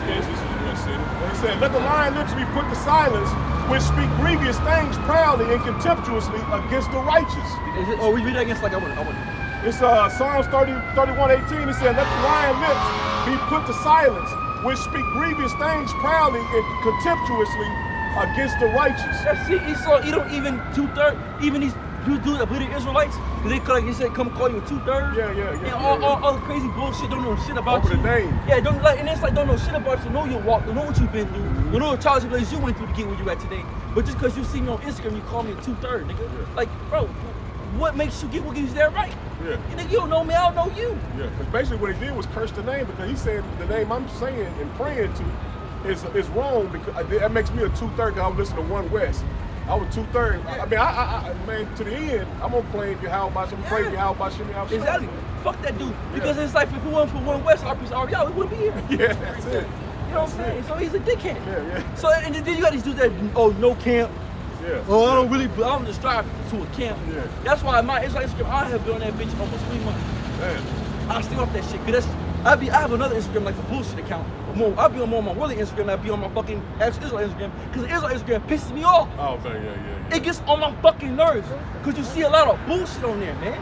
This is what it said. It said, let the lying lips be put to silence, which speak grievous things proudly and contemptuously against the righteous. Is it, or we read that against like I want. It's Psalms 31:18. It said, let the lying lips be put to silence, which speak grievous things proudly and contemptuously against the righteous. See, Esau, you don't even 2/3, even these you do the Israelites, they like you said, come call you a 2/3. Yeah. And all the crazy bullshit, don't know shit about Over you. the name. Yeah, don't like, and it's like don't know shit about you, know your walk, don't know what you've been through, don't know the trials and tribulations you went through to get where you at today. But just because you see me on Instagram, you call me a 2/3, nigga. Yeah. Like, bro, what makes you get what gives you that right? Yeah. Nigga, you don't know me, I don't know you. Yeah, because basically what he did was curse the name, because he said the name I'm saying and praying to is wrong, because that makes me a 2/3 because I was listening to One West. I was 2/3. I mean, I man, to the end, I'm gonna play Yahweh by Shem, pray Yahweh by Shem. Exactly. Fuck that dude. Because it's like if it wasn't for One West, y'all we wouldn't be here. Yeah, that's it. You know what I'm saying? So he's a dickhead. Yeah. So and then you got these dudes that no camp. Yeah. Oh, I don't subscribe to a camp. Yeah. That's why my Instagram, I have been on that bitch almost 3 months. Man. I stay off that shit. Cause I have another Instagram like the bullshit account. I'll be on more on my really Instagram than I'll be on my fucking Israel Instagram. Cause the Israel Instagram pisses me off. Oh, man, yeah. It gets on my fucking nerves. Cause you see a lot of bullshit on there, man.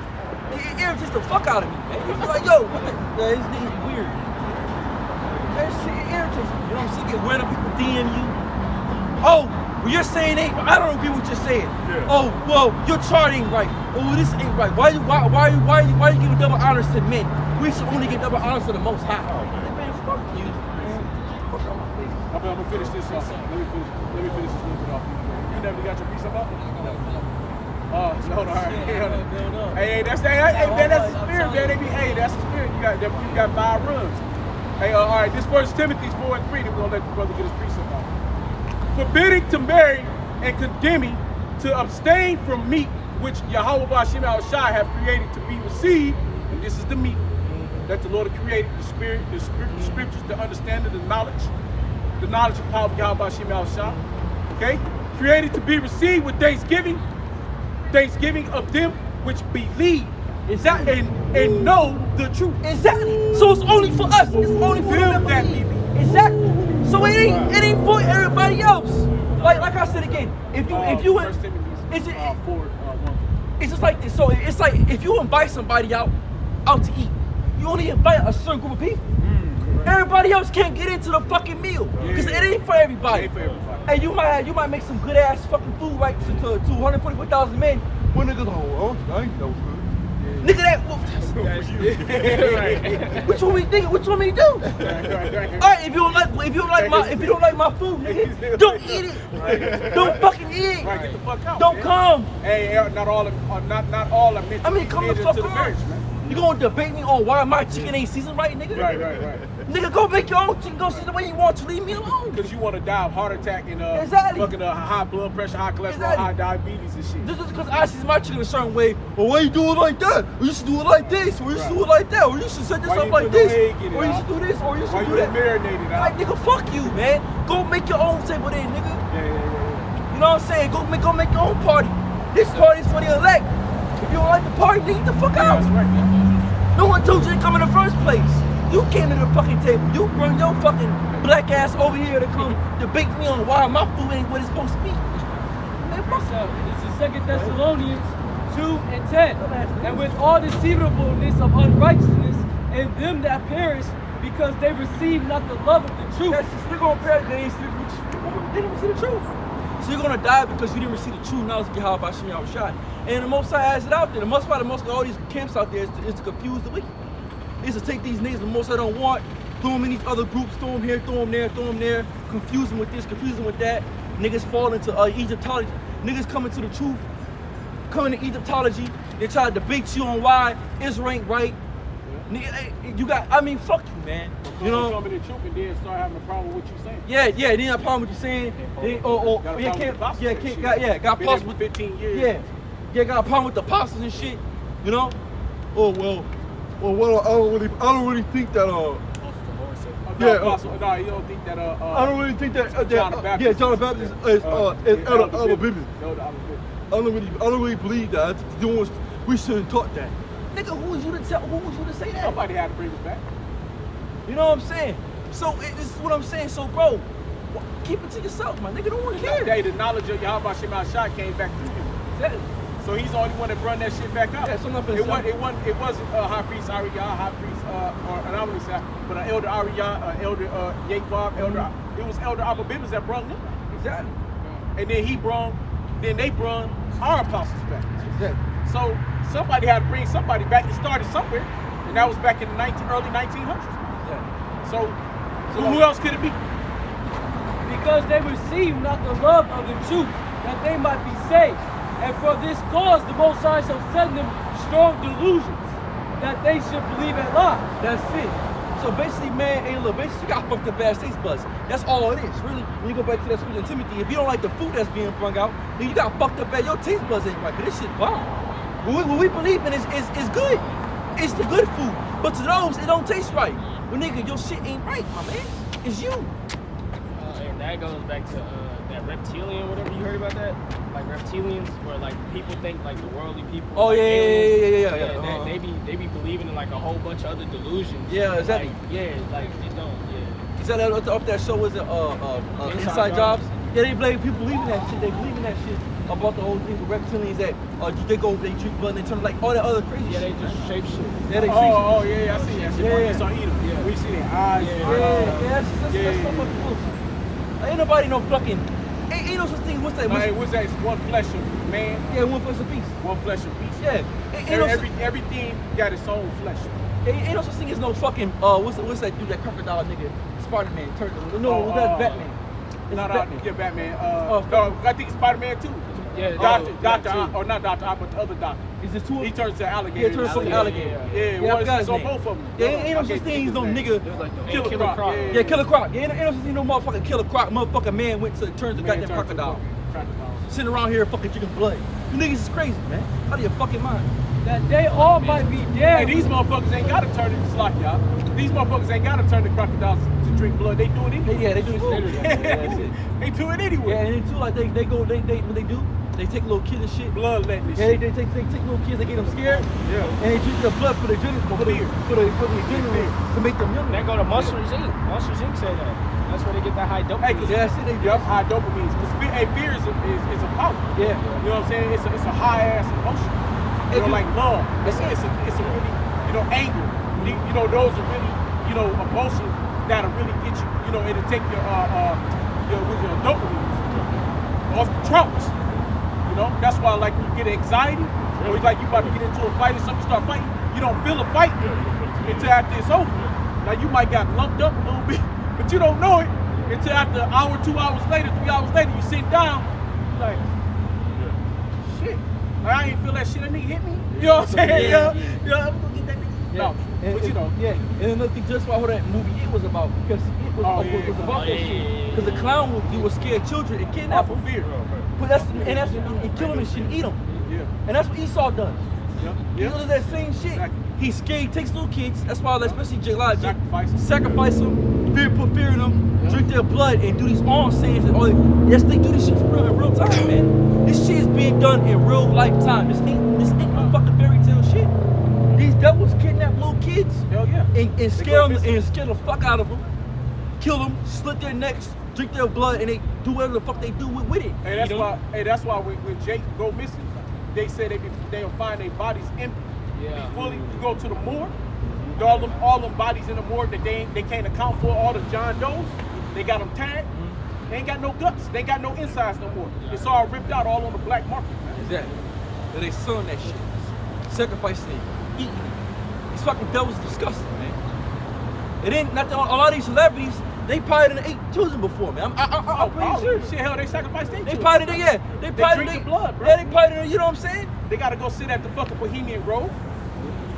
It irritates the fuck out of me, man. You be like, yo, what the? Yeah, these niggas weird. That shit irritates me. You know what I'm saying? Get random people DM you. Oh, well, you're saying ain't. I don't agree with what you're saying. Yeah. Oh, well, your chart ain't right. Oh, this ain't right. Why you giving double honors to men? We should only give double honors to the Most High. Oh, man. Man, fuck you. Man. Fuck out my face. I'm gonna finish this off. Let me finish this little bit off. You never got your piece up? Oh, no, no, hell no. Build up. Hey, that's that. Hey, man, that's the spirit, man. They be, hey, that's the spirit. You got 5 runs. Hey, all right. This verse Timothy 4:3. Then we're gonna let the brother get his precept out. Forbidding to marry and condemning to abstain from meat which Yahweh Ba'Shem Al-Shai have created to be received. And this is the meat that the Lord has created, the spirit, the scriptures, the understanding, the knowledge and power of Yahweh Ba'Shem Al-Shai. Okay, created to be received with thanksgiving of them which believe Exactly. and know the truth. Exactly. So it's only for us. It's only for them that believe. Exactly. So it ain't for everybody else. Like I said again, if you it's just like this. So it's like if you invite somebody out to eat, you only invite a certain group of people. Everybody else can't get into the fucking meal because it ain't for everybody. And you might make some good ass fucking food right to 244,000 men. When niggas I ain't no good. Nigga, that which one we think? Which one we do? All right, if you don't like my food, nigga, don't eat it. Don't fucking eat it. Right, get the fuck out. Don't man. come. Hey, not all are meant to Come be the into fuck the on. marriage, man. You gonna debate me on why my chicken ain't seasoned right, nigga? Right. Nigga, go make your own chicken, go season the way you want to. Leave me alone. Because you want to die of heart attack and Exactly. fucking high blood pressure, high cholesterol, Exactly. high diabetes and shit. Just because I season my chicken a certain way, well, why you do it like that? Or you should do it like this, or you should do it like that, or you should set this Why up you like put no this, egg in it, or you huh? should do this, or you Why should you do that. marinated out? Like, nigga, fuck you, man. Go make your own table then, nigga. Yeah. You know what I'm saying? Go make your own party. This party's for the elect. If you don't like the party, then get the fuck out. That's right. No one told you to come in the first place. You came to the fucking table. You brought your fucking black ass over here to come debate me on why my food ain't what it's supposed to be. Man, fuck So, this is 2 Thessalonians 2:10. And with all deceivableness of unrighteousness in them that perish, because they receive not the love of the truth. That's just, they're gonna perish. They didn't see the truth. So you're gonna die because you didn't receive the true knowledge of Yahweh Ba'Shem Yahushua. And the Most High has it out there. The most of all these camps out there is to confuse the wicked. Is to take these niggas the most I don't want, throw them in these other groups, throw them here, throw them there, confuse them with this, confuse them with that. Niggas fall into Egyptology. Niggas coming to the truth, coming to Egyptology. They try to debate you on why Israel ain't right. Nigga, you got, I mean, fuck you, man. You know? Coming in truth and then start having a problem with what you saying. Yeah, they have a problem with you saying. Got a problem with 15 years. Yeah, got a problem with the apostles and shit. You know? Oh well, I don't really think that No, you don't think that I don't really think that John the Baptist. John the Baptist is Elder Biblis. I don't really believe that. We shouldn't talk that. Nigga, who was you to say that? Somebody had to bring us back. You know what I'm saying? So this is what I'm saying. So bro, keep it to yourself, my nigga. Don't want to care. The knowledge of Yahweh Shem Al-Shai came back through him. Exactly. So he's the only one that brought that shit back up. Yeah, so nothing. It wasn't High Priest Ariyah, High Priest, or I don't want to say, but Elder Ariyah, Elder Yaquab, Elder. It was Elder Abba Bibbers that brought them back. Exactly. And then they brought our apostles back. Exactly. So somebody had to bring somebody back. It started somewhere, and that was back in the early 1900s. Exactly. So who else could it be? Because they receive not the love of the truth, that they might be saved. And for this cause, the Most High shall send them strong delusions, that they should believe in lies. That's it. So basically, man, hey, look, basically, you got fucked up ass taste buds. That's all it is, really. When you go back to that scripture in Timothy, if you don't like the food that's being brung out, then you got fucked up ass, your taste buds ain't right. Cause this shit bomb. What we believe in is good. It's the good food. But to those, it don't taste right. Well, nigga, your shit ain't right, my man. It's you. And that goes back to that reptilian, whatever you heard about that? Like reptilians, where like people think like the worldly people. Oh, like yeah. They be believing in like a whole bunch of other delusions. Yeah, exactly. Like it don't. Yeah. Is that up that show? Was it Inside Jobs? Yeah, they believe people believe in that shit. They believe in that shit about the whole thing with reptilians that they drink blood and they turn like all that other crazy shit. Yeah, they just shape shit. Yeah, they I see that shit. Yeah. It's on eat them. Yeah. We see their eyes. That's so much bullshit. Ain't nobody no fucking. Ain't no such thing. What's that? What's that? It's one flesh of man. Yeah, one flesh of beast. One flesh of beast. Yeah. Everything got its own flesh. Ain't no such thing as no fucking. What's that dude? That crocodile nigga. Spider-Man. No, that's Batman. Yeah, Batman. No, I think it's Spider-Man too. Yeah, Doctor, or not Doctor, but the other doctor. Is this two? He turns to Yeah, alligator. turns to fucking alligator. Yeah, Yeah, I forgot it's his on name. both of them. Yeah, ain't no such thing as no nigga. Killer Croc. Yeah, Killer Croc. Yeah, ain't no such thing no motherfucking Killer Croc. Motherfucking man went to turn to goddamn crocodile. Sitting around here fucking drinking blood. You niggas is crazy, man. Out of your fucking mind. That they all might be dead. Hey, these motherfuckers ain't gotta turn it like y'all. These motherfuckers ain't gotta turn the crocodiles to drink blood. They do it anyway. Yeah, they do it. They do it anyway. Yeah, and then too, like they go, what they do? They take little kids and shit. Bloodletting and Yeah, shit. they take little kids, they get them scared. Yeah. And they drink their blood for the adrenaline, for the adrenaline to make them younger. That go to Monsters Inc. Monsters Inc. said that. That's where they get that high Hey, dopamine. Yeah, see, they do. Yup, high dopamine. Because fear is a power. Yeah. You know what I'm saying? It's a high ass emotion. You know, like love. It's a really, anger. You know, those are really, emotions that'll really get you. You know, it'll take your dopamine off the trucks. You know, that's why like when you get anxiety, or like you about to get into a fight or something, start fighting, you don't feel a fight until after it's over. Like you might got lumped up a little bit, but you don't know it until after an hour, 2 hours later, 3 hours later, you sit down, like, shit, I ain't feel that shit, that nigga hit me. You know what I'm saying? Yeah. I'm gonna get that nigga. No, but you know. Yeah, and another thing, just why that movie It was about, because it was about that shit. Because the clown was scared children and kidnap them. Fear. But and kill them and shit and eat them. Yeah. And that's what Esau does. Yeah. He does that same shit. Exactly. He's scared, he takes little kids, that's why, especially Jalad, Sacrifice them, put fear in them, drink their blood, and do these arm sayings. And yes, they do this shit for in real time, man. This shit is being done in real lifetime. This ain't no fucking fairy tale shit. These devils kidnap little kids. Hell yeah. And scare them and scare the fuck out of them, kill them, slit their necks, drink their blood, and they do whatever the fuck they do with it. Hey, that's why when Jake go missing, they say they'll find their bodies empty. Yeah. Fully, you go to the morgue, all them bodies in the morgue that they can't account for, all the John Does, they got them tagged. They ain't got no guts, they ain't got no insides no more. It's all ripped out, all on the black market. Exactly. And they selling that shit, sacrificing it, eating it. These fucking devils are disgusting, man. And then, a lot of these celebrities, they probably done ate children before, man. I'm pretty serious. Shit, hell, they sacrificed their They children. probably, they probably drink the blood, bro. Yeah, they probably, you know what I'm saying? They gotta go sit at the fucking Bohemian Grove.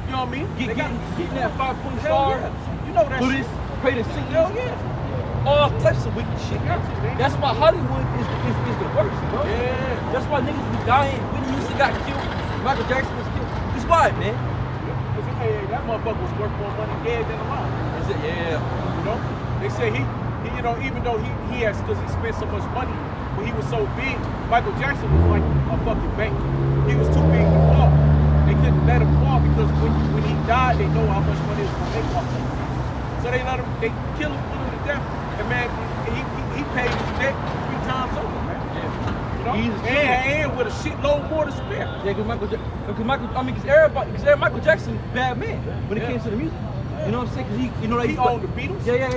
You know what I mean? Getting that 5-point Hell star. yeah. You know that Buddhist, shit. pray to Satan. Hell yeah. All types of wicked shit. That's why Hollywood is the worst, you know? Yeah. That's why niggas be dying. Whitney Houston got killed. Michael Jackson was killed. That's why, man. Hey, that motherfucker was worth more money dead than alive. Is it? Yeah. You know? They say he even though he has, because he spent so much money, but he was so big, Michael Jackson was like a fucking bank. He was too big to fall. They couldn't let him fall because when he died, they know how much money it was gonna make off him. So they kill him to death. And man, he paid his debt 3 times over, man. Yeah. You know? And with a shitload more to spare. Yeah, because Michael Jackson, bad man when it came to the music. You know what I'm saying? Because he owned the Beatles. Yeah.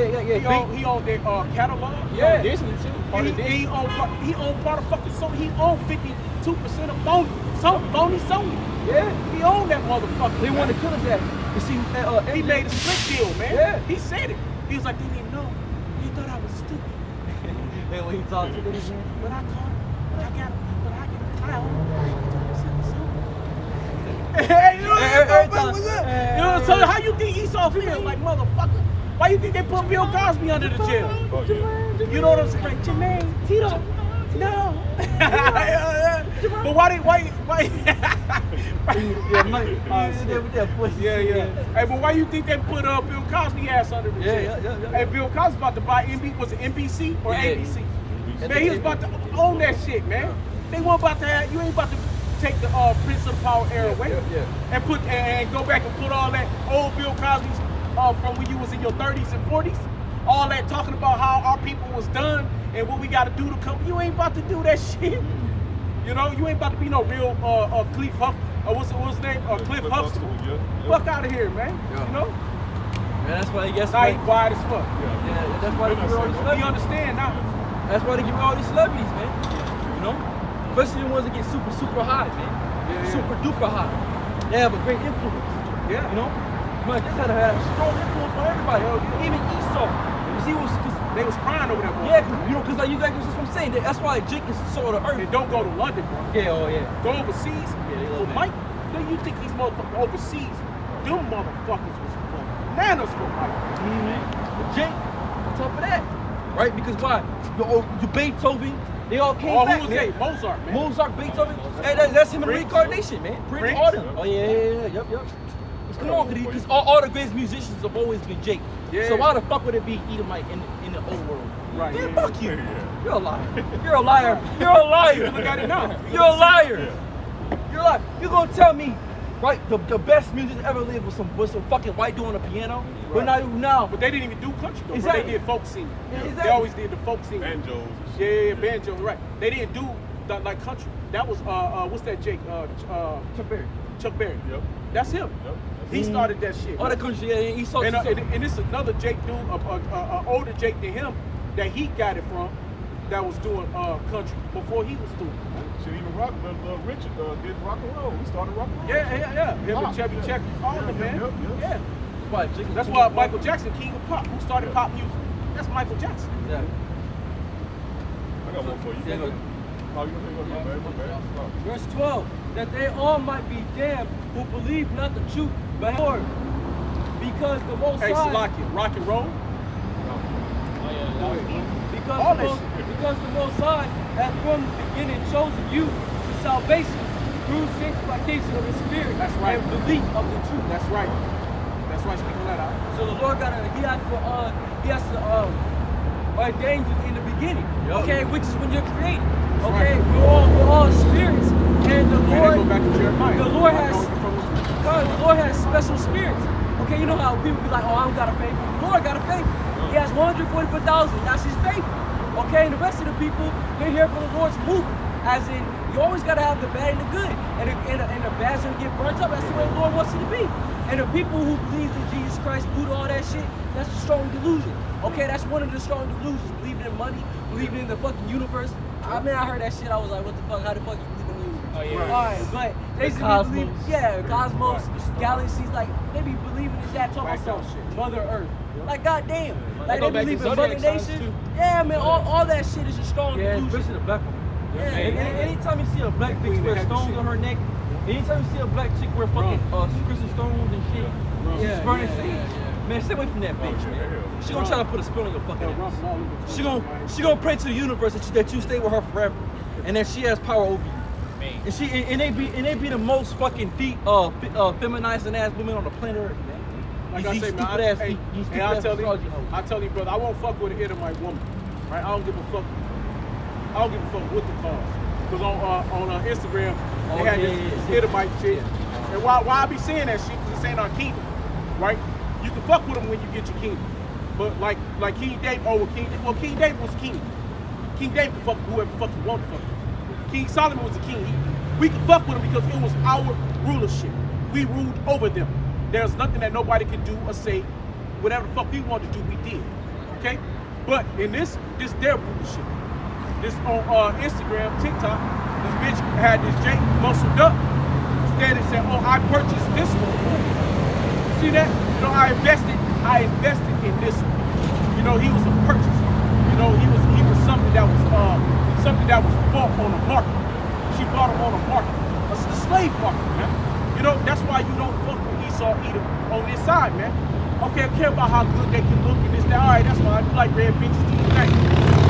He owned their catalog. Yeah. Disney too. He owned part of fucking Sony. He owned 52% of Sony. Sony. Yeah. He owned that motherfucker. They wanted to kill his ass. You see, he made a split deal, man. Yeah. He said it. He was like, they didn't know. He thought I was stupid. And when he talked to them, But I own 52% of Sony. Hey, you know, so how you think Esau feels? Like, motherfucker, why you think they put Bill Cosby under the jail? You know what I'm saying? Like, Jermaine, Tito, no. But why? Hey, but why you think they put Bill Cosby ass under the jail? Yeah. Hey, Bill Cosby about to buy was it NBC or ABC? Man, he was about to own that shit, man. They weren't about to have, you ain't about to take the Prince of Power era away and go back and put all that old Bill Cosby's from when you was in your 30s and 40s, all that talking about how our people was done and what we got to do to come. You ain't about to do that shit. You know, you ain't about to be no real Cliff Huff, what's his name? Cliff Huxtable. Fuck out of here, man. You know? Man, that's why he gets Now he quiet as fuck. Yeah, that's why they give all these He celebrities. understand now. That's why they give all these celebrities, man. You know? Especially the ones that get super high, man. Super duper high. They have a great influence. Yeah. You know? Man, this had a strong influence on everybody. Even Esau. Because They was crying over that motherfucker. Yeah, you know, because like you guys, that's what I'm saying. That's why Jake is the soul of the earth. And don't go to London, bro. Yeah, oh yeah. Go overseas. Yeah, they love Well, that. Mike, do you think these motherfuckers overseas, them motherfuckers was bananas for Mike? But Jake, on top of that, right? Because why? The Beethoven, they all came back. Who was man. they? Mozart, man. Mozart, Beethoven, hey, that's him in Prince. reincarnation, man. Prince. All them. Oh yeah, yep. Come on, because all the greatest musicians have always been Jake. Yeah. So why the fuck would it be Edomite in the old world? Right. Man, yeah. fuck you. You're a liar. You're a liar. You're a liar. Look at it now. You're a liar. You're a liar. You're gonna tell me, right? The best music ever lived was some fucking white dude on the piano. Right. But not even now. But they didn't even do country though. Exactly. Bro. They did folk singing. Yeah, They exactly. always did the folk singing. Banjos. Yeah, banjo, right. They didn't do like country. That was what's that Jake? Chuck Berry. Chuck Berry. Yep. That's him. Yep. He started that shit. All the country, yeah, he saw. And this is another Jake dude, older Jake than him, that he got it from, that was doing country before he was doing it. Shit, even Richard did rock and roll. He started rock and roll. Yeah. Him and Pop, Chevy yeah. Check, all of them, man. Yep. Yeah. Why, Jake was That's doing why rock. Michael Jackson, king of pop, who started pop music. That's Michael Jackson. Yeah. I got one for you. Yeah, go ahead. Oh, you gonna say my bad. Oh. Verse 12, that they all might be damned who believe not the truth, but Lord, because the Most Hey, High, Salakia, rock and roll. Oh yeah. All because that the, shit. because the Most High hath from the beginning chosen you to salvation through sanctification of the Spirit That's right. and belief of the truth. That's right. That's right, speaking that out. So the Lord he has to ordain you in the beginning, okay, which is when you're created. That's Okay, right. we're all spirits, and the And they Lord go back to Jeremiah. the Lord has- I know you from the- God, the Lord has special spirits. Okay, you know how people be like, oh, I don't got a favorite. The Lord got a favorite. He has 144,000. That's his favorite. Okay, and the rest of the people, they're here for the Lord's movement. As in, you always got to have the bad and the good. And the bad's going to get burnt up. That's the way the Lord wants it to be. And the people who believe in Jesus Christ, Buddha, all that shit, that's a strong delusion. Okay, that's one of the strong delusions. Believing in money, believing in the fucking universe. I mean, I heard that shit. I was like, what the fuck? How the fuck you believe in the universe? Oh yeah. All right, but they The should cosmos. believe, yeah, cosmos, galaxies, like they be believing in that, talking Back about down shit. Mother Earth. Like goddamn, like go they back believe to in Mother zodiac signs, Nation. too. Yeah, man, all that shit is a strong Yeah, delusion. especially the black one. Yeah, And anytime you see a black bitch Queen wear of Heaven stones shit. on her neck, anytime you see a black chick wear fucking crystal stones and shit, she's burning shit. Man, stay away from that bitch, man. She gonna try to put a spell on your fucking ass. She gonna pray to the universe that you stay with her forever, and that she has power over you. Man. And they be the most fucking feminizing ass women on the planet Earth, man. Like I These say, man, stupid ass, hey, these stupid and I ass tell you, astrology hoes. I tell you, brother, I won't fuck with an Edomite woman, right? I don't give a fuck. I don't give a fuck what the cause. Cause on Instagram, they had this Edomite chick, and why I be saying that shit? Cause this ain't our kingdom, right? You can fuck with them when you get your kingdom, but like King David, King David was king. King David could fuck whoever fuck he wanted to fuck. King Solomon was the king. We could fuck with him because it was our rulership. We ruled over them. There's nothing that nobody could do or say. Whatever the fuck we wanted to do, we did. Okay? But in this their rulership. This on Instagram, TikTok, this bitch had this Jake muscled up, standing and said, "Oh, I purchased this one." See that? You know, I invested in this one. You know, he was a purchaser. You know, he was something that was bought on the market. She bought him on the market. It's the slave market, man. You know, that's why you don't fuck with Esau Edom on this side, man. Okay, I care about how good they can look and this, that. All right, that's fine. You like red bitches, do your thing,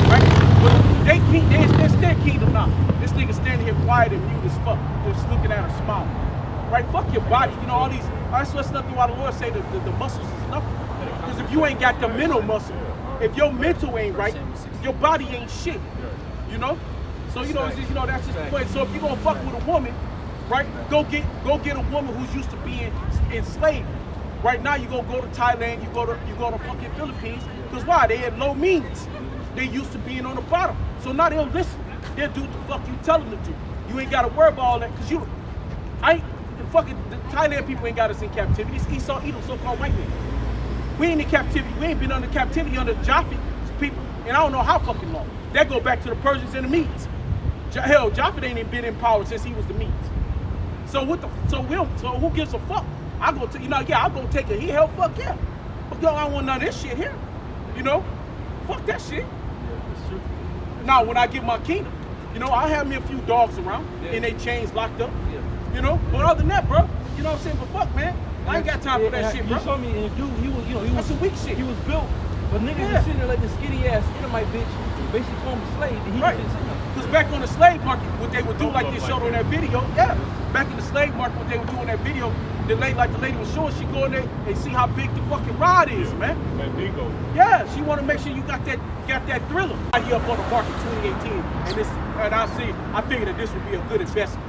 right? But that's their kingdom now. This nigga standing here quiet and mute as fuck, just looking at her smiling. Right? Fuck your body. You know, all these. That's nothing why the Lord say the muscles is nothing. Because if you ain't got the mental muscle, if your mental ain't right, your body ain't shit. You know? So you know, it's just, that's just the point. So if you gonna fuck with a woman, right? Go get a woman who's used to being enslaved. Right now you gonna go to Thailand, you go to fucking Philippines. Because why? They had low means. They used to being on the bottom. So now they'll listen. They'll do what the fuck you tell them to do. You ain't gotta worry about all that, because the Thailand people ain't got us in captivity. It's Esau Edom, so-called white men. We ain't in captivity. We ain't been under captivity under Japhet people, and I don't know how fucking long. That go back to the Persians and the Medes. Hell, Japhet ain't even been in power since he was the Medes. So who gives a fuck? I go take it. Hell, fuck yeah. But yo, I don't want none of this shit here. You know? fuck that shit. Yeah, it's true. Now, when I get my kingdom, you know, I have me a few dogs around and they chains locked up. Yeah. You know, but other than that, bro, you know what I'm saying? But fuck, man, I ain't got time for that shit, bro. You saw me, and dude, he was, you know, he That's was some weak shit. He was built, but niggas was sitting there like the skinny ass Edomite bitch, basically called him a slave, and he Right. didn't say nothing. Because back on the slave market, what they would do, like they showed on that video, back in the slave market, what they would do on that video, the lady was showing, she go in there and see how big the fucking rod is, man. Man, Dingo. Yeah, she want to make sure you got that thriller. I here up on the market 2018, and I figured that this would be a good investment.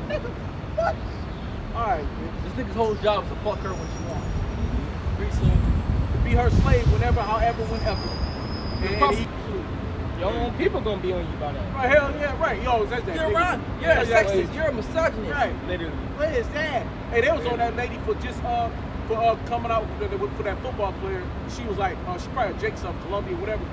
Nigga, what? All right, man. This nigga's whole job is to fuck her when she wants. Pretty soon, to be her slave whenever, however, whenever. And he, Your own people gonna be on you about that. right, hell yeah, right. Yo, that's that. You're nigga. right. You're a Yeah, sexist. You're a misogynist. Right. Literally. What is that? Hey, they was on that lady for just coming out for that football player. She was like, she probably a Jake something, Columbia, whatever.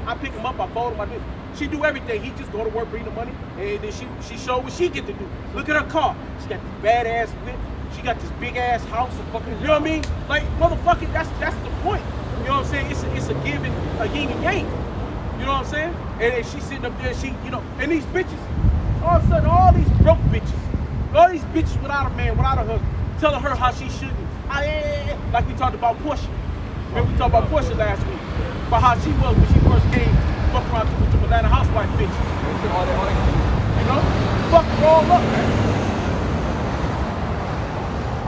I pick him up, I fold him, I do. She do everything. He just go to work, bring the money, and then she show what she get to do. Look at her car. She got this badass whip. She got this big ass house. You know what I mean? Like motherfucking, that's the point. You know what I'm saying? It's a giving, a yin and yang. You know what I'm saying? And she's sitting up there, and these bitches, all of a sudden, all these broke bitches, all these bitches without a man, without a husband, telling her how she shouldn't. Like we talked about Portia. Remember we talked about Portia last week, about how she was when she first came, fuck around with the Atlanta housewife bitches. You know? Fuck her all up, man.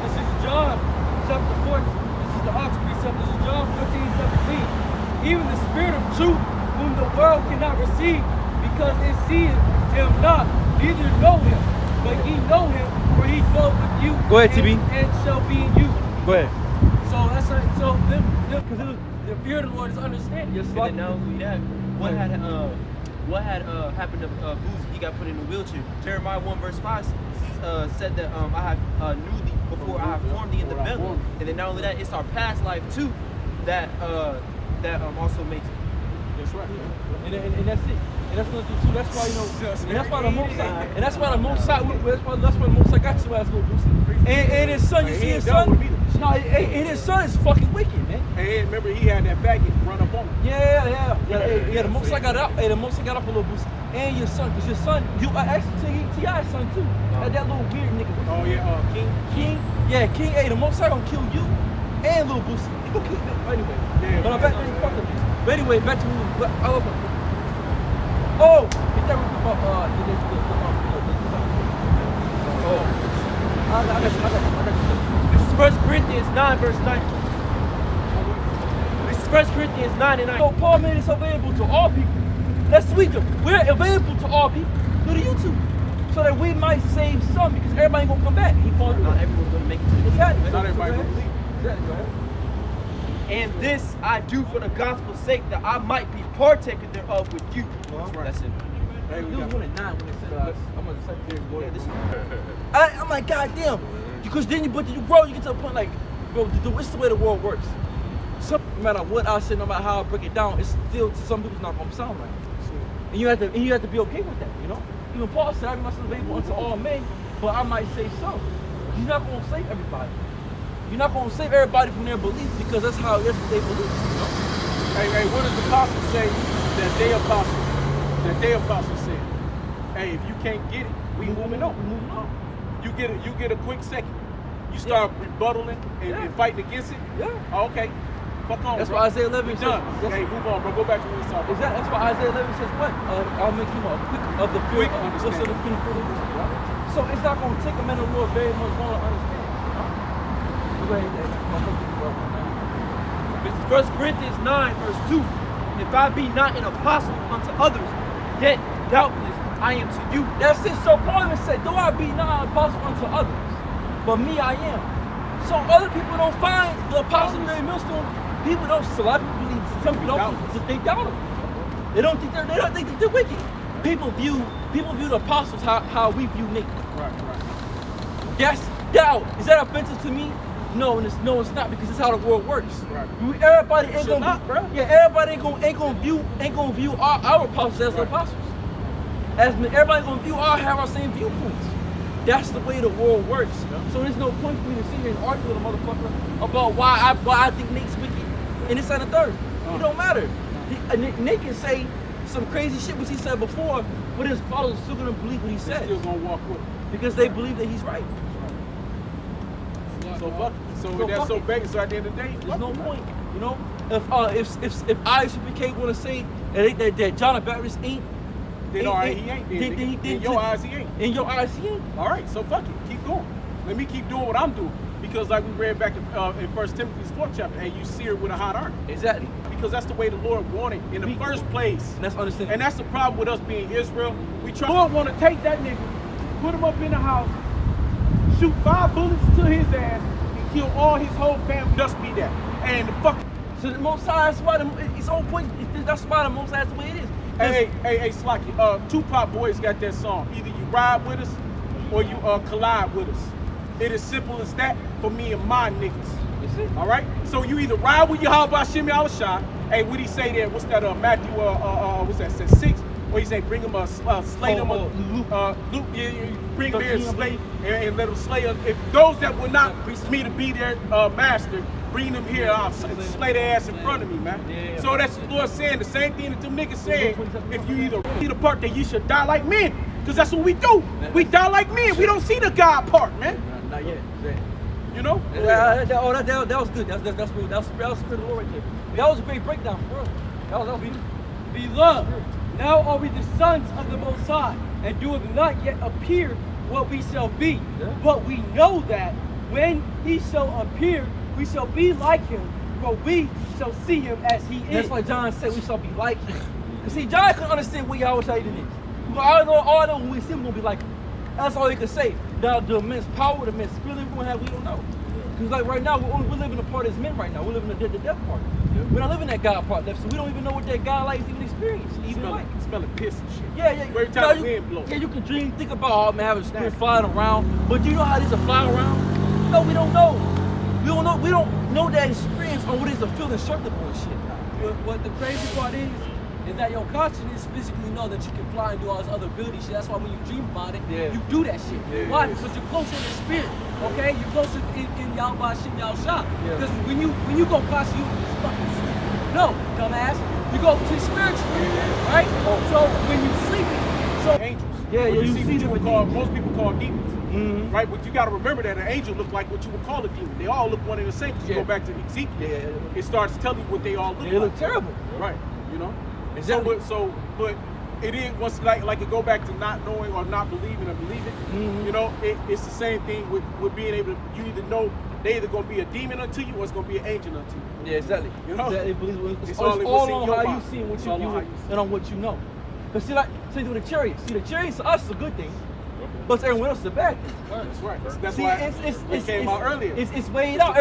This is John chapter 14. This is the Ox precept. This is John 14:17. Even the spirit of truth, whom the world cannot receive, because it seeth him not, neither know him. But ye know him, for he dwells with you. Go ahead, TB. And shall be in you. Go ahead. So that's so them because the fear of the Lord is understanding. Yes, And then not only that, what had happened to Boozy? He got put in a wheelchair. Jeremiah 1:5 said that I have knew thee before I have formed thee in the belly. And then not only that, it's our past life too that also makes it. That's right. And that's it. And that's what too. That's why and that's why the Mosai. And that's why the Mosai. That's why the Mosai got your ass go Boozy. And his son, you see his son? No, and his son is fucking wicked, man. Hey, remember he had that faggot run up on him. Yeah. The Mosai got up. Hey, the Mosai got up a little boost. And your son, because your son, actually T.I.'s son too. That little weird nigga. Oh yeah, King. Yeah, King. Hey, the Mosai gonna kill you and little Boosie. He gonna kill you anyway. Yeah, but I bet you fuck him. But anyway, back to I love him. Oh, is that about I got you. This is 1 Corinthians 9, verse 9. This is 1 Corinthians 9 and 9. So Paul made this available to all people. That's sweet. We're available to all people through the YouTube, so that we might save some, because everybody ain't gonna come back. He called Not everyone's going to make it to the Exactly. Not everybody gonna believe. Exactly. Go ahead. And this I do for the gospel's sake, that I might be partaker thereof with you. That's it. Hey, It we was got 1 and 9 when they said I'm gonna say Yeah, this is, I'm like, God damn. Because then you grow, you get to a point like, bro, it's the way the world works. So no matter what I say, no matter how I break it down, it's still to some people it's not gonna sound right. And you have to be okay with that, you know? Even Paul said, I must be available unto all men, but I might say some. He's not gonna save everybody. You're not gonna save everybody from their beliefs, because that's what they believe, you know? Hey, what does the apostle say that they apostles said? Hey, if you can't get it, we moving on. You get a quick second. You start rebuttaling and fighting against it. Yeah. Oh, okay. Fuck on. That's bro. why Isaiah 11 says. Done. Hey, move on, bro. Go back to what we was talking about. That's why Isaiah 11 says what? I'll make him a quick of the fear Quick of understanding. the fear of the Lord. So it's not gonna take a man of the Lord very much long to understand. Go ahead, this is 1 Corinthians 9, verse 2. If I be not an apostle unto others, yet doubtless I am to you. That's it. So Paul even said, though I be not an apostle unto others, but me I am. So other people don't find the apostle very millstone. People don't. So a lot of people believe. Some people don't. They doubt them. They don't think they're wicked. People view the apostles how we view Nick. Right. That's doubt. Is that offensive to me? No, it's not, because it's how the world works. Right. Everybody ain't Should gonna not, bro. Yeah, everybody ain't gonna view our apostles as the apostles. Everybody gonna have our same viewpoints. That's the way the world works. So there's no point for me to sit here and argue with a motherfucker about why I think Nate's wicked and this and the third. It don't matter. Nick can say some crazy shit which he said before, but his followers are still gonna believe what he They're says still gonna walk with him. because they believe that he's right. So fuck it. So So that's fuck so it. big. So at the end of the day, There's no point, you know. If ISUPK want to say that John the Baptist ain't, Then all right, he ain't. Then in your eyes, he ain't. in your eyes, he ain't. All right, so fuck it. Keep going. Let me keep doing what I'm doing. Because like we read back in 1 Timothy's 4th chapter, and you sear it with a hot iron. Exactly. Because that's the way the Lord wanted in the first place. And that's understandable. And that's the problem with us being Israel. We try. Lord want to take that nigga, put him up in the house, shoot 5 bullets to his ass, and kill all his whole family. Just be that. And the fuck. So the Most High, that's why it's whole point. That's why the Most High is the way it is. Hey, Slocky. Tupac boys got that song. Either you ride with us or you collide with us. It is simple as that for me and my niggas. All right. So you either ride with Yahweh Shimmy Shot. Hey, what he say there? What's that? Matthew. What's that? Said 6. Where he say bring him slay them. Luke. Yeah, bring him here and slay and let him slay us. If those that will not me to be their master, bring them here. I'll slay their ass in front of me, man. Yeah. So that's the Lord saying the same thing that them niggas said. If you either see the part that you should die like men, because that's what we do. We die like men. We don't see the God part, man. Not yet. You know? That was good. That was spirit of the Lord right there. That was a great breakdown for real. That was beautiful. Beloved, now are we the sons of the Most High, and doeth not yet appear what we shall be. Yeah. But we know that when he shall appear, we shall be like him, for we shall see him as he is. That's why John said we shall be like him. Cause see, John couldn't understand what Yahweh Shaitan is. All I know when we see him, we're gonna be like him. That's all he could say. Now the immense power, the immense feeling we're gonna have, we don't know. Because like right now, we're living the part as men right now. We're living the death part. We're not living that God part left, so we don't even know what that God like is even experienced. Even like. Smelling piss and shit. Yeah. Every time the wind blows. Yeah, you can dream, think about all man having spirit flying around. But do you know how these are fly around? No, we don't know. We don't know that experience on what it is to feel indestructible and shit. What the crazy part is that your consciousness physically know that you can fly and do all this other ability shit. That's why when you dream about it, you do that shit. Yeah, why? yeah. Because you're closer to the spirit. Okay? You're closer in Yahweh Shem Yahshua. Yeah. Because when you go conscious, you fucking sleep. No, dumbass. You go to spiritual. Right? So when you sleeping, so Angels. Yeah, When you you see see them what with most people call demons. Mm-hmm. Right? But you got to remember that an angel look like what you would call a demon. They all look one and the same. You Yeah. go back to Ezekiel. Yeah. It starts telling you what they all look They like. look terrible. Right. You know? Exactly. But it is once like it go back to not knowing or not believing or believing. Mhm. You know, it's the same thing with being able to, you either know they either gonna be a demon unto you or it's gonna be an angel unto you. Yeah, exactly. You know? Exactly. It's It's all all what's in on your how you mind. see and what It's you all on view how you see. and on what you know. But see, like, same thing with the chariots. See, the chariots to us is a good thing, but to everyone else is a bad thing. That's right. That's See, why it's it came out earlier. It's weighed out.